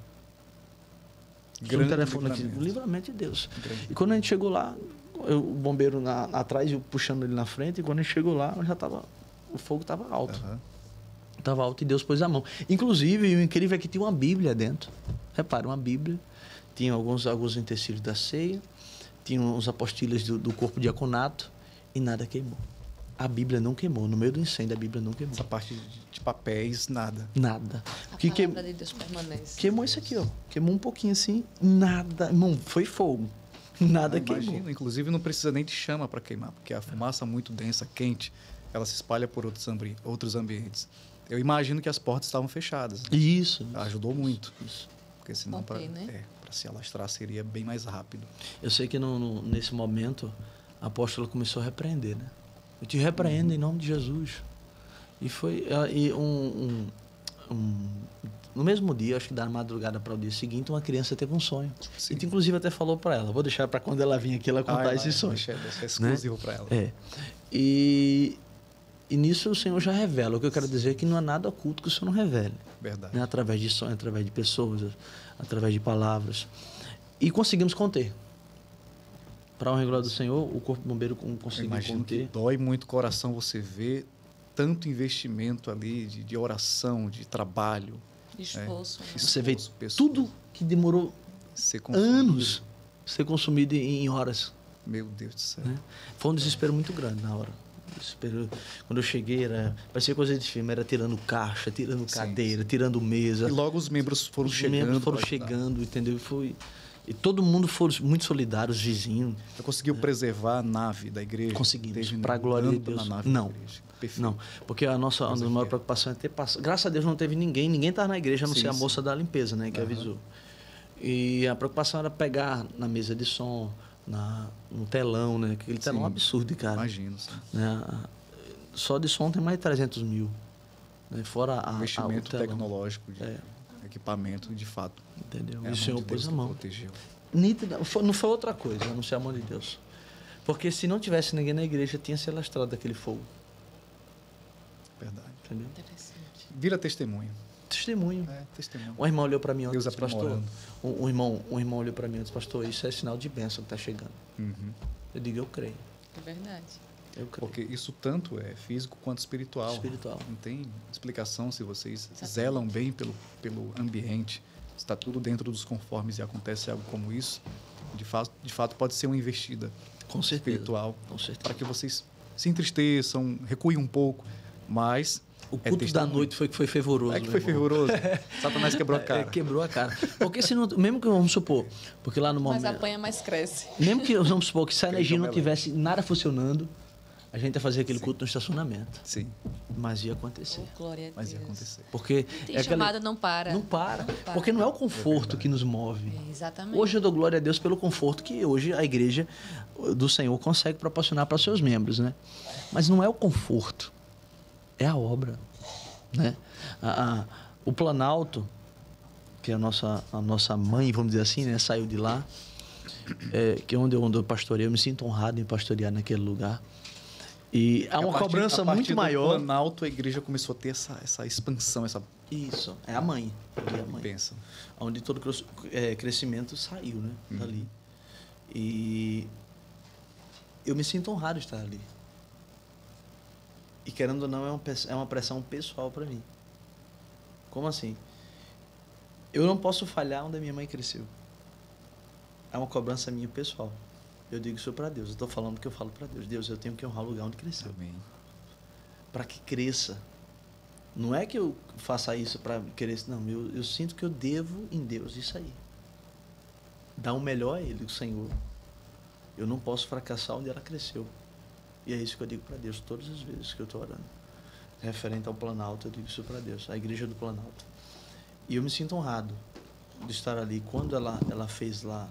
[SPEAKER 1] Grande
[SPEAKER 2] Um telefone aqui,
[SPEAKER 1] livramento.
[SPEAKER 2] o livramento de Deus.
[SPEAKER 1] Grande.
[SPEAKER 2] E quando a gente chegou lá, o bombeiro atrás, eu puxando ele na frente, e quando a gente chegou lá, o fogo estava alto.
[SPEAKER 1] Aham.
[SPEAKER 2] Estava alto e Deus pôs a mão. Inclusive, o incrível é que tinha uma Bíblia dentro. Repara, uma Bíblia. Tinha alguns utensílios da ceia, tinha uns apostilhas do corpo diaconato e nada queimou. A Bíblia não queimou. No meio do incêndio, a Bíblia não queimou.
[SPEAKER 1] Essa parte de papéis, nada.
[SPEAKER 2] Nada.
[SPEAKER 3] A
[SPEAKER 2] O que
[SPEAKER 3] palavra de Deus permanece.
[SPEAKER 2] queimou isso aqui, ó. Queimou um pouquinho assim, nada. Irmão, foi fogo. Nada queimou.
[SPEAKER 1] Imagina, inclusive não precisa nem de chama para queimar, porque a fumaça muito densa, quente, ela se espalha por outros ambientes. Eu imagino que as portas estavam fechadas. Né?
[SPEAKER 2] Isso.
[SPEAKER 1] Ajudou muito,
[SPEAKER 2] Isso.
[SPEAKER 1] porque senão para
[SPEAKER 3] Ok, né?
[SPEAKER 1] se alastrar seria bem mais rápido.
[SPEAKER 2] Eu sei que nesse momento a apóstola começou a repreender, né? Eu te repreendo em nome de Jesus. E foi no mesmo dia, acho que da madrugada para o dia seguinte, uma criança teve um sonho.
[SPEAKER 1] Sim.
[SPEAKER 2] E tu, inclusive até falou para ela. Vou deixar para quando ela vir aqui ela contar esse sonho.
[SPEAKER 1] Deixa exclusivo para ela.
[SPEAKER 2] É. E nisso o Senhor já revela. O que eu quero dizer é que não há nada oculto que o Senhor não revele.
[SPEAKER 1] Verdade.
[SPEAKER 2] Né? Através de sonhos, através de pessoas, através de palavras. E conseguimos conter. Para a honra e glória do Senhor, o Corpo Bombeiro
[SPEAKER 1] Eu
[SPEAKER 2] conseguiu
[SPEAKER 1] imagino que
[SPEAKER 2] conter.
[SPEAKER 1] dói muito o coração você ver tanto investimento ali de oração, de trabalho.
[SPEAKER 3] Esforço. né?
[SPEAKER 2] Você vê
[SPEAKER 1] pessoas
[SPEAKER 2] tudo que demorou
[SPEAKER 1] ser consumido.
[SPEAKER 2] anos ser consumido em horas.
[SPEAKER 1] Meu Deus do céu.
[SPEAKER 2] Né? Foi um desespero muito grande na hora. Desespero. Quando eu cheguei, parecia coisa de filme, era tirando caixa, tirando
[SPEAKER 1] Sim,
[SPEAKER 2] cadeira, tirando mesa.
[SPEAKER 1] E logo os membros foram
[SPEAKER 2] Os
[SPEAKER 1] chegando.
[SPEAKER 2] membros foram
[SPEAKER 1] pra ajudar.
[SPEAKER 2] chegando, entendeu? E todo mundo foi muito solidário, os vizinhos.
[SPEAKER 1] Você conseguiu preservar a nave da igreja?
[SPEAKER 2] Conseguimos,
[SPEAKER 1] Teve
[SPEAKER 2] para a glória de
[SPEAKER 1] dano
[SPEAKER 2] Deus.
[SPEAKER 1] na nave
[SPEAKER 2] Não.
[SPEAKER 1] da igreja? Perfeito.
[SPEAKER 2] Não, porque a nossa maior preocupação é ter passado. Graças a Deus não teve ninguém estava na igreja, a não
[SPEAKER 1] Sim,
[SPEAKER 2] ser a
[SPEAKER 1] sim.
[SPEAKER 2] moça da limpeza, né, que avisou. E a preocupação era pegar na mesa de som, no telão, né? Aquele telão é um absurdo, cara.
[SPEAKER 1] Imagino, sim.
[SPEAKER 2] Né? Só de som tem mais de 300 mil. Né? Fora
[SPEAKER 1] Investimento
[SPEAKER 2] o telão.
[SPEAKER 1] tecnológico, de equipamento, de fato.
[SPEAKER 2] Entendeu?
[SPEAKER 1] É
[SPEAKER 2] E
[SPEAKER 1] a
[SPEAKER 2] o Senhor
[SPEAKER 1] mão de
[SPEAKER 2] pôs
[SPEAKER 1] Deus
[SPEAKER 2] a
[SPEAKER 1] que
[SPEAKER 2] mão.
[SPEAKER 1] protegeu.
[SPEAKER 2] Nítida, não foi outra coisa, a não ser a mão de Deus. Porque se não tivesse ninguém na igreja, tinha se alastrado aquele fogo.
[SPEAKER 1] Verdade.
[SPEAKER 2] Entendeu?
[SPEAKER 3] Interessante.
[SPEAKER 1] Vira testemunho.
[SPEAKER 2] Testemunho.
[SPEAKER 1] Testemunho.
[SPEAKER 2] Um irmão olhou para mim ontem e
[SPEAKER 1] Deus
[SPEAKER 2] disse, pastor.
[SPEAKER 1] aprimorando.
[SPEAKER 2] Um irmão olhou para mim e disse, pastor, isso é sinal de bênção que está chegando.
[SPEAKER 1] Uhum.
[SPEAKER 2] Eu digo, eu creio.
[SPEAKER 3] É verdade.
[SPEAKER 2] Eu creio.
[SPEAKER 1] Porque isso tanto é físico quanto espiritual.
[SPEAKER 2] Espiritual.
[SPEAKER 1] Não tem explicação se vocês
[SPEAKER 3] Exatamente.
[SPEAKER 1] zelam bem pelo ambiente. Está tudo dentro dos conformes e acontece algo como isso, de fato pode ser uma investida
[SPEAKER 2] Com certeza.
[SPEAKER 1] espiritual
[SPEAKER 2] Com certeza.
[SPEAKER 1] para que vocês se entristeçam, recuem um pouco, mas
[SPEAKER 2] O culto da
[SPEAKER 1] testemunho.
[SPEAKER 2] noite foi que foi fervoroso.
[SPEAKER 1] É que
[SPEAKER 2] meu
[SPEAKER 1] foi
[SPEAKER 2] irmão.
[SPEAKER 1] fervoroso. Satanás quebrou a
[SPEAKER 2] É,
[SPEAKER 1] cara.
[SPEAKER 2] quebrou a cara. Porque se não, mesmo que vamos supor, porque lá no
[SPEAKER 3] Mas
[SPEAKER 2] momento,
[SPEAKER 3] apanha, mais cresce.
[SPEAKER 2] mesmo que vamos supor que se a
[SPEAKER 1] Aquele
[SPEAKER 2] energia não
[SPEAKER 1] omelete.
[SPEAKER 2] tivesse nada funcionando, a gente ia fazer aquele
[SPEAKER 1] Sim.
[SPEAKER 2] culto no estacionamento.
[SPEAKER 1] Sim,
[SPEAKER 2] Mas ia acontecer.
[SPEAKER 3] Oh, glória a Deus.
[SPEAKER 1] mas ia acontecer.
[SPEAKER 2] Porque
[SPEAKER 3] Tem
[SPEAKER 2] é aquela-
[SPEAKER 3] chamada, não para.
[SPEAKER 2] não para.
[SPEAKER 3] Não para.
[SPEAKER 2] Porque não é o conforto que nos move.
[SPEAKER 3] É, exatamente.
[SPEAKER 2] Hoje eu dou glória a Deus pelo conforto que hoje a igreja do Senhor consegue proporcionar para os seus membros, né? Mas não é o conforto, é a obra, né? O Planalto, que é a nossa mãe, vamos dizer assim, né? Saiu de lá, que é onde eu pastoreio, eu me sinto honrado em pastorear naquele lugar. E há uma cobrança muito maior.
[SPEAKER 1] No Planalto, a igreja começou a ter essa expansão, essa
[SPEAKER 2] Isso, é a mãe. É a mãe.
[SPEAKER 1] bênção.
[SPEAKER 2] Onde todo crescimento saiu, né? Dali. E eu me sinto honrado de estar ali. E querendo ou não, é uma pressão pessoal para mim. Como assim? Eu não posso falhar onde a minha mãe cresceu. É uma cobrança minha pessoal. Eu digo isso para Deus. Eu estou falando que eu falo para Deus. Deus, eu tenho que honrar o lugar onde cresceu.
[SPEAKER 1] Amém.
[SPEAKER 2] Para que cresça. Não é que eu faça isso para querer. Não, eu sinto que eu devo em Deus isso aí. Dar o melhor a Ele, o Senhor. Eu não posso fracassar onde ela cresceu. E é isso que eu digo para Deus todas as vezes que eu estou orando. Referente ao Planalto, eu digo isso para Deus, a igreja do Planalto. E eu me sinto honrado de estar ali. Quando ela fez lá,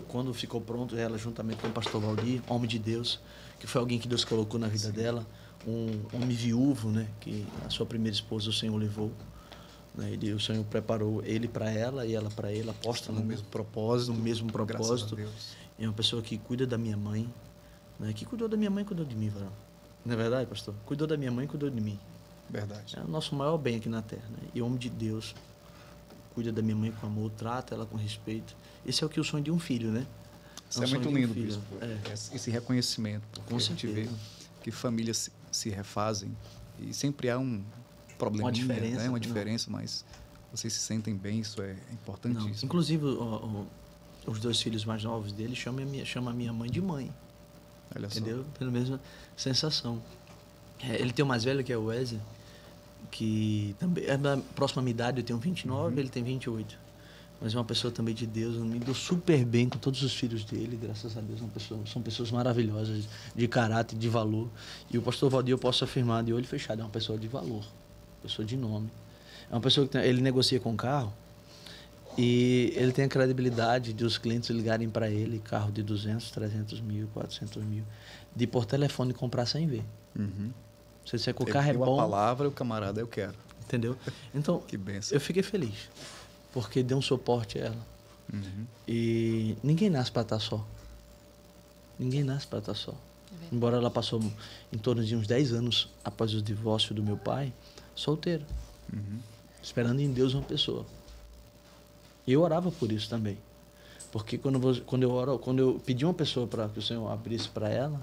[SPEAKER 2] quando ficou pronto, ela juntamente com o pastor Valdir, homem de Deus, que foi alguém que Deus colocou na vida dela, um homem viúvo, né, que a sua primeira esposa o Senhor levou, né, e o Senhor preparou ele para ela e ela para ele, apóstola
[SPEAKER 1] No mesmo propósito.
[SPEAKER 2] no mesmo
[SPEAKER 1] Graças a
[SPEAKER 2] propósito.
[SPEAKER 1] Deus.
[SPEAKER 2] É uma pessoa que cuida da minha mãe, né, que cuidou da minha mãe e cuidou de mim, varão. Não é verdade, pastor? Cuidou da minha mãe e cuidou de mim.
[SPEAKER 1] Verdade.
[SPEAKER 2] É o nosso maior bem aqui na terra, né? E homem de Deus cuida da minha mãe com amor, trata ela com respeito. Esse é o que o sonho de um filho, né?
[SPEAKER 1] Isso
[SPEAKER 2] um
[SPEAKER 1] é muito
[SPEAKER 2] sonho de um
[SPEAKER 1] lindo,
[SPEAKER 2] filho.
[SPEAKER 1] bispo.
[SPEAKER 2] É.
[SPEAKER 1] Esse reconhecimento. Porque
[SPEAKER 2] Com
[SPEAKER 1] a gente vê
[SPEAKER 2] certeza.
[SPEAKER 1] que famílias se refazem e sempre há um probleminha,
[SPEAKER 2] diferença,
[SPEAKER 1] né? Uma
[SPEAKER 2] não.
[SPEAKER 1] diferença, mas vocês se sentem bem, isso é
[SPEAKER 2] Não.
[SPEAKER 1] importantíssimo.
[SPEAKER 2] Inclusive, os dois filhos mais novos dele chamam a minha mãe de mãe,
[SPEAKER 1] Olha só.
[SPEAKER 2] entendeu? Pela mesma sensação. Ele tem o mais velho, que é o Wesley, que também é da próxima minha idade, eu tenho 29, ele tem 28. Mas é uma pessoa também de Deus, eu me dou super bem com todos os filhos dele, graças a Deus. São pessoas maravilhosas, de caráter, de valor. E o pastor Valdir, eu posso afirmar de olho fechado, é uma pessoa de valor, pessoa de nome. É uma pessoa que ele negocia com carro e ele tem a credibilidade de os clientes ligarem para ele, carro de 200, 300 mil, 400 mil, de por telefone comprar sem ver.
[SPEAKER 1] Uhum.
[SPEAKER 2] Você disser que o
[SPEAKER 1] Ele
[SPEAKER 2] carro é
[SPEAKER 1] deu a
[SPEAKER 2] bom,
[SPEAKER 1] palavra, o camarada, eu quero.
[SPEAKER 2] entendeu? Então,
[SPEAKER 1] Que benção.
[SPEAKER 2] eu fiquei feliz, porque deu um suporte a ela.
[SPEAKER 1] Uhum.
[SPEAKER 2] E ninguém nasce para estar só. Ninguém nasce para estar só.
[SPEAKER 3] verdade.
[SPEAKER 2] Embora ela passou em torno de uns 10 anos após o divórcio do meu pai, solteira,
[SPEAKER 1] Uhum.
[SPEAKER 2] esperando em Deus uma pessoa. E eu orava por isso também. Porque quando eu pedi uma pessoa para que o Senhor abrisse para ela,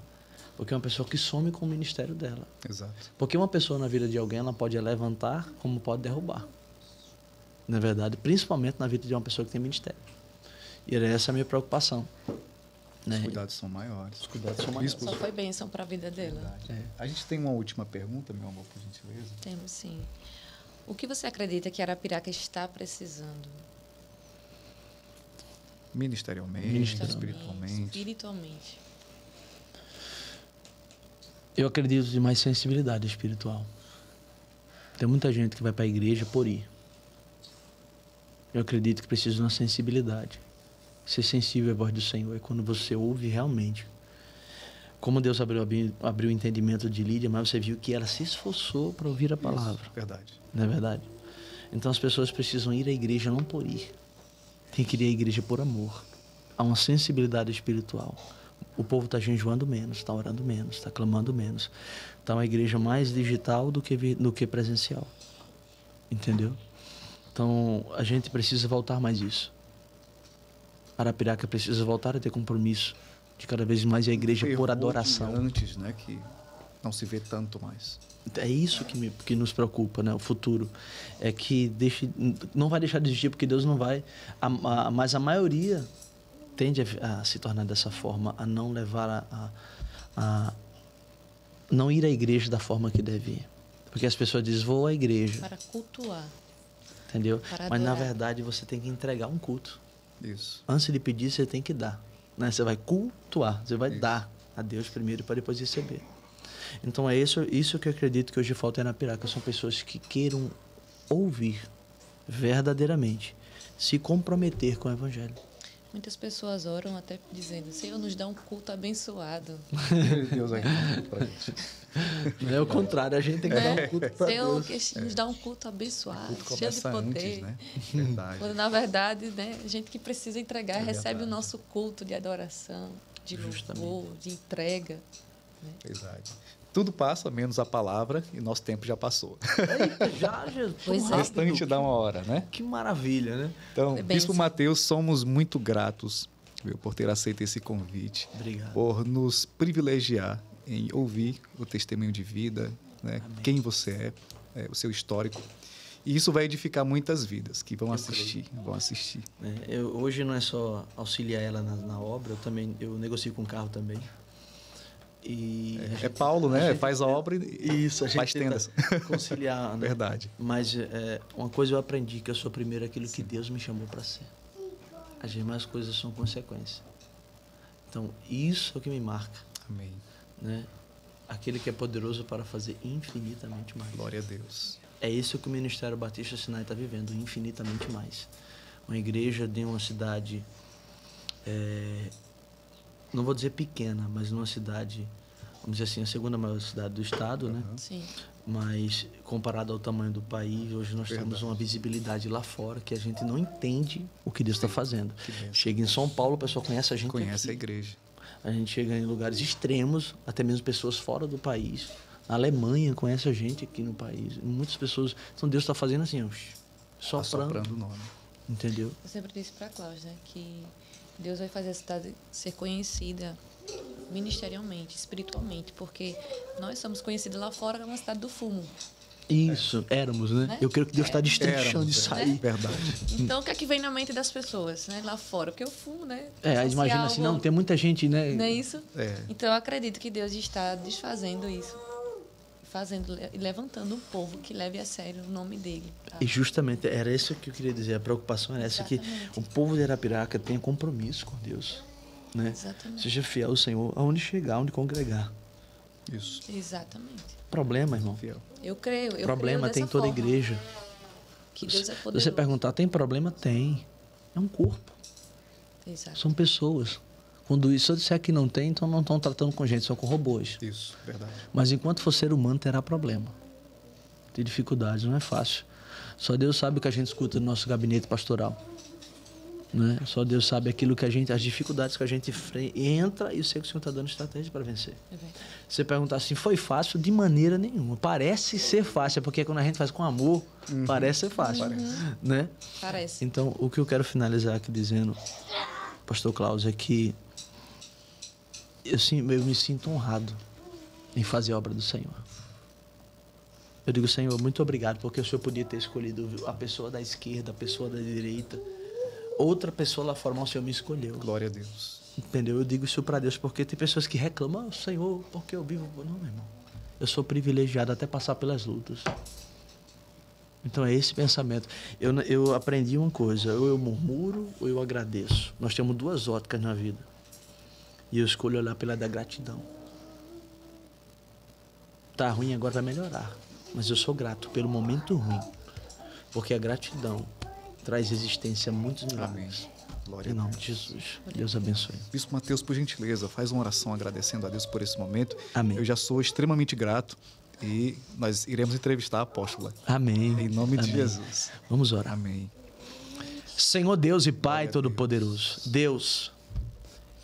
[SPEAKER 2] porque é uma pessoa que some com o ministério dela.
[SPEAKER 1] Exato.
[SPEAKER 2] Porque uma pessoa na vida de alguém, ela pode levantar como pode derrubar. Na verdade, principalmente na vida de uma pessoa que tem ministério. E era essa a minha preocupação. Né?
[SPEAKER 1] Os cuidados são maiores.
[SPEAKER 2] Os cuidados são maiores.
[SPEAKER 1] Bispo,
[SPEAKER 3] Só foi bênção para a vida dela.
[SPEAKER 1] Verdade.
[SPEAKER 2] É.
[SPEAKER 1] A gente tem uma última pergunta, meu amor, por gentileza.
[SPEAKER 3] Temos sim. O que você acredita que Arapiraca está precisando?
[SPEAKER 1] Ministerialmente, espiritualmente.
[SPEAKER 3] Espiritualmente.
[SPEAKER 2] Eu acredito em mais sensibilidade espiritual. Tem muita gente que vai para a igreja por ir. Eu acredito que precisa de uma sensibilidade. Ser sensível à voz do Senhor é quando você ouve realmente. Como Deus abriu o entendimento de Lídia, mas você viu que ela se esforçou para ouvir a palavra.
[SPEAKER 1] Isso, verdade.
[SPEAKER 2] Não é verdade? Então as pessoas precisam ir à igreja não por ir. Tem que ir à igreja por amor. Há uma sensibilidade espiritual. O povo está jejuando menos, está orando menos, está clamando menos. Está uma igreja mais digital do que presencial. Entendeu? Então a gente precisa voltar mais isso. Arapiraca precisa voltar a ter compromisso de cada vez mais ir à igreja por adoração.
[SPEAKER 1] Antes, né, que não se vê tanto mais.
[SPEAKER 2] É isso que nos preocupa, né? O futuro. É que não vai deixar de existir porque Deus não vai. Mas a maioria tende a se tornar dessa forma, a não levar a não ir à igreja da forma que deve ir. Porque as pessoas dizem, vou à igreja.
[SPEAKER 3] Para cultuar.
[SPEAKER 2] Entendeu?
[SPEAKER 3] Para
[SPEAKER 2] Mas na
[SPEAKER 3] adorar.
[SPEAKER 2] verdade você tem que entregar um culto.
[SPEAKER 1] Isso.
[SPEAKER 2] Antes de pedir, você tem que dar. Né? Você vai cultuar, você vai
[SPEAKER 1] Isso.
[SPEAKER 2] dar a Deus primeiro para depois receber. Então é isso que eu acredito que hoje falta em Arapiraca. São pessoas que queiram ouvir verdadeiramente, se comprometer com o Evangelho.
[SPEAKER 3] Muitas pessoas oram até dizendo, Senhor, nos dá um culto abençoado.
[SPEAKER 1] Deus aí pra gente.
[SPEAKER 2] Não é o contrário, a gente tem que dar um culto para
[SPEAKER 3] Senhor,
[SPEAKER 2] Deus.
[SPEAKER 3] que nos dá um culto abençoado,
[SPEAKER 1] O culto
[SPEAKER 3] cheio de
[SPEAKER 1] começa
[SPEAKER 3] poder.
[SPEAKER 1] antes, né? Verdade.
[SPEAKER 3] Quando, na verdade, né, a gente que precisa entregar recebe
[SPEAKER 1] verdade.
[SPEAKER 3] o nosso culto de adoração, de louvor,
[SPEAKER 2] Justamente.
[SPEAKER 3] de entrega.
[SPEAKER 1] Verdade. Tudo passa, menos a palavra, e nosso tempo já passou.
[SPEAKER 2] Eita, já, Jesus.
[SPEAKER 3] Pois
[SPEAKER 1] O
[SPEAKER 3] é.
[SPEAKER 1] restante dá uma hora, né?
[SPEAKER 2] Que maravilha, né?
[SPEAKER 1] Então,
[SPEAKER 3] É bem
[SPEAKER 1] Bispo
[SPEAKER 3] assim.
[SPEAKER 1] Mateus, somos muito gratos, viu, por ter aceito esse convite,
[SPEAKER 2] Obrigado.
[SPEAKER 1] por nos privilegiar em ouvir o testemunho de vida, né? Quem você é, o seu histórico. E isso vai edificar muitas vidas que vão assistir.
[SPEAKER 2] Hoje não é só auxiliar ela na obra, eu negocio com o carro também. E
[SPEAKER 1] É Paulo, né? Faz a obra
[SPEAKER 2] Isso, a gente
[SPEAKER 1] faz
[SPEAKER 2] tenta
[SPEAKER 1] tendas.
[SPEAKER 2] conciliar, né?
[SPEAKER 1] Verdade.
[SPEAKER 2] Mas uma coisa eu aprendi, que eu sou primeiro aquilo que Deus me chamou para ser. As demais coisas são consequência. Então, isso é o que me marca,
[SPEAKER 1] Amém.
[SPEAKER 2] né? Aquele que é poderoso para fazer infinitamente mais.
[SPEAKER 1] Glória a Deus.
[SPEAKER 2] É isso que o Ministério Batista Sinai está vivendo, infinitamente mais. Uma igreja de uma cidade, não vou dizer pequena, mas numa cidade, vamos dizer assim, a segunda maior cidade do estado, né?
[SPEAKER 3] Sim.
[SPEAKER 2] Mas comparado ao tamanho do país, hoje nós temos uma visibilidade lá fora que a gente não entende o que Deus está fazendo.
[SPEAKER 1] bênção.
[SPEAKER 2] Chega em São Paulo, o pessoal conhece a gente
[SPEAKER 1] Conhece a
[SPEAKER 2] aqui.
[SPEAKER 1] igreja.
[SPEAKER 2] A gente chega em lugares extremos, até mesmo pessoas fora do país. Na Alemanha conhece a gente aqui no país. Muitas pessoas. Então Deus está fazendo assim, ó, soprando.
[SPEAKER 1] Soprando o nome.
[SPEAKER 2] Entendeu?
[SPEAKER 3] Eu sempre disse para Cláudia, né, que Deus vai fazer a cidade ser conhecida ministerialmente, espiritualmente, porque nós somos conhecidos lá fora na cidade do fumo.
[SPEAKER 2] Isso, éramos, né?
[SPEAKER 3] Né?
[SPEAKER 2] Eu creio que Deus está destrinchando isso aí.
[SPEAKER 1] Verdade.
[SPEAKER 3] Então, o que é que vem na mente das pessoas, né, lá fora? Porque o fumo, né?
[SPEAKER 2] Aí
[SPEAKER 3] social,
[SPEAKER 2] imagina assim, não, tem muita gente, né?
[SPEAKER 3] Não é isso?
[SPEAKER 1] É.
[SPEAKER 3] Então, eu acredito que Deus está desfazendo isso, fazendo e levantando um povo que leve a sério o nome dele. Tá?
[SPEAKER 2] E justamente era isso que eu queria dizer. A preocupação era essa, que
[SPEAKER 3] Exatamente.
[SPEAKER 2] o povo de Arapiraca tenha compromisso com Deus, né?
[SPEAKER 3] Exatamente.
[SPEAKER 2] Seja fiel ao Senhor, aonde chegar, aonde congregar.
[SPEAKER 1] Isso.
[SPEAKER 3] Exatamente.
[SPEAKER 2] Problema, irmão.
[SPEAKER 1] Fiel.
[SPEAKER 3] Eu creio. Eu
[SPEAKER 2] Problema
[SPEAKER 3] creio
[SPEAKER 2] tem em
[SPEAKER 3] dessa
[SPEAKER 2] toda a
[SPEAKER 3] forma,
[SPEAKER 2] igreja.
[SPEAKER 3] Que Deus é
[SPEAKER 2] Se
[SPEAKER 3] poderoso.
[SPEAKER 2] você perguntar, tem problema? Tem. É um corpo.
[SPEAKER 3] Exato.
[SPEAKER 2] São pessoas. Quando isso eu disser que não tem, então não estão tratando com gente, são com robôs.
[SPEAKER 1] Isso, verdade.
[SPEAKER 2] Mas enquanto for ser humano, terá problema. Tem dificuldades, não é fácil. Só Deus sabe o que a gente escuta no nosso gabinete pastoral. Né? Só Deus sabe aquilo que as dificuldades que a gente entra, e eu sei que o Senhor está dando estratégia para vencer.
[SPEAKER 3] É verdade.
[SPEAKER 2] Você perguntar assim, foi fácil? De maneira nenhuma. Parece ser fácil, porque quando a gente faz com amor, parece ser fácil. Né?
[SPEAKER 3] Parece.
[SPEAKER 2] Então, o que eu quero finalizar aqui dizendo, pastor Klaus, é que eu me sinto honrado em fazer a obra do Senhor. Eu digo, Senhor, muito obrigado, porque o Senhor podia ter escolhido a pessoa da esquerda, a pessoa da direita, outra pessoa lá fora, mas o Senhor me escolheu.
[SPEAKER 1] Glória a Deus.
[SPEAKER 2] Entendeu? Eu digo isso para Deus, porque tem pessoas que reclamam, Senhor, porque eu vivo... Não, meu irmão. Eu sou privilegiado até passar pelas lutas. Então é esse pensamento. Eu aprendi uma coisa, ou eu murmuro ou eu agradeço. Nós temos duas óticas na vida. E eu escolho olhar pela da gratidão. Tá ruim, agora vai melhorar. Mas eu sou grato pelo momento ruim. Porque a gratidão traz existência a muitos milagres.
[SPEAKER 1] Glória
[SPEAKER 2] Em
[SPEAKER 1] a
[SPEAKER 2] nome
[SPEAKER 1] Deus.
[SPEAKER 2] de Jesus. Deus abençoe.
[SPEAKER 1] Bispo Mateus, por gentileza, faz uma oração agradecendo a Deus por esse momento.
[SPEAKER 2] Amém.
[SPEAKER 1] Eu já sou extremamente grato e nós iremos entrevistar a apóstola.
[SPEAKER 2] Amém.
[SPEAKER 1] Em nome de
[SPEAKER 2] Amém.
[SPEAKER 1] Jesus.
[SPEAKER 2] Vamos orar.
[SPEAKER 1] Amém.
[SPEAKER 2] Senhor Deus e Pai
[SPEAKER 1] Glória a Deus.
[SPEAKER 2] Todo-Poderoso. Deus,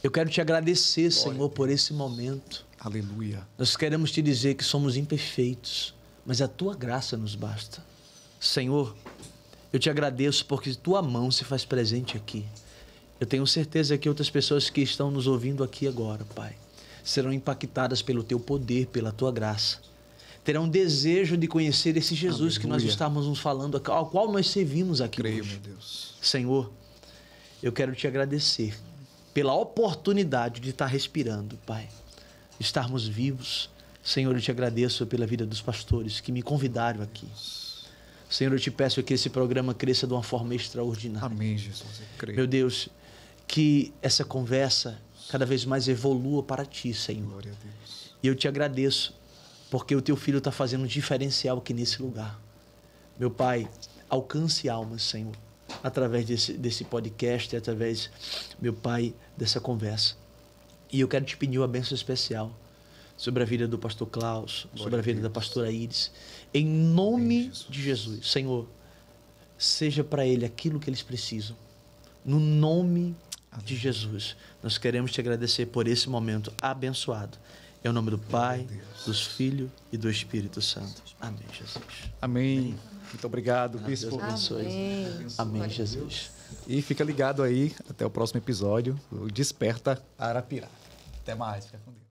[SPEAKER 2] eu quero te agradecer, Senhor, por esse momento.
[SPEAKER 1] Aleluia.
[SPEAKER 2] Nós queremos te dizer que somos imperfeitos, mas a tua graça nos basta. Senhor, eu te agradeço porque tua mão se faz presente aqui. Eu tenho certeza que outras pessoas que estão nos ouvindo aqui agora, Pai, serão impactadas pelo teu poder, pela tua graça. Terão desejo de conhecer esse Jesus que nós
[SPEAKER 1] Aleluia.
[SPEAKER 2] estamos nos falando, ao qual nós servimos aqui
[SPEAKER 1] Creio,
[SPEAKER 2] hoje.
[SPEAKER 1] meu Deus.
[SPEAKER 2] Senhor, eu quero te agradecer pela oportunidade de estar respirando, Pai. Estarmos vivos. Senhor, eu te agradeço pela vida dos pastores que me convidaram aqui. Senhor, eu te peço que esse programa cresça de uma forma extraordinária.
[SPEAKER 1] Amém, Jesus. Eu creio.
[SPEAKER 2] Meu Deus, que essa conversa cada vez mais evolua para ti, Senhor.
[SPEAKER 1] Glória a Deus.
[SPEAKER 2] E eu te agradeço porque o teu filho está fazendo um diferencial aqui nesse lugar. Meu Pai, alcance almas, Senhor, através desse podcast, através, meu Pai, dessa conversa. E eu quero te pedir uma bênção especial sobre a vida do pastor Klaus, sobre a vida da pastora Iris. Em nome de Jesus, Senhor, seja para ele aquilo que eles precisam. No nome de Jesus, nós queremos te agradecer por esse momento abençoado. Em nome do Pai, dos Filhos e do Espírito Santo. Amém, Jesus.
[SPEAKER 1] Amém. Muito obrigado, Bispo.
[SPEAKER 2] Deus abençoe. Amém, Jesus.
[SPEAKER 1] E fica ligado aí. Até o próximo episódio. O Desperta Arapiraca. Até mais. Fica com Deus.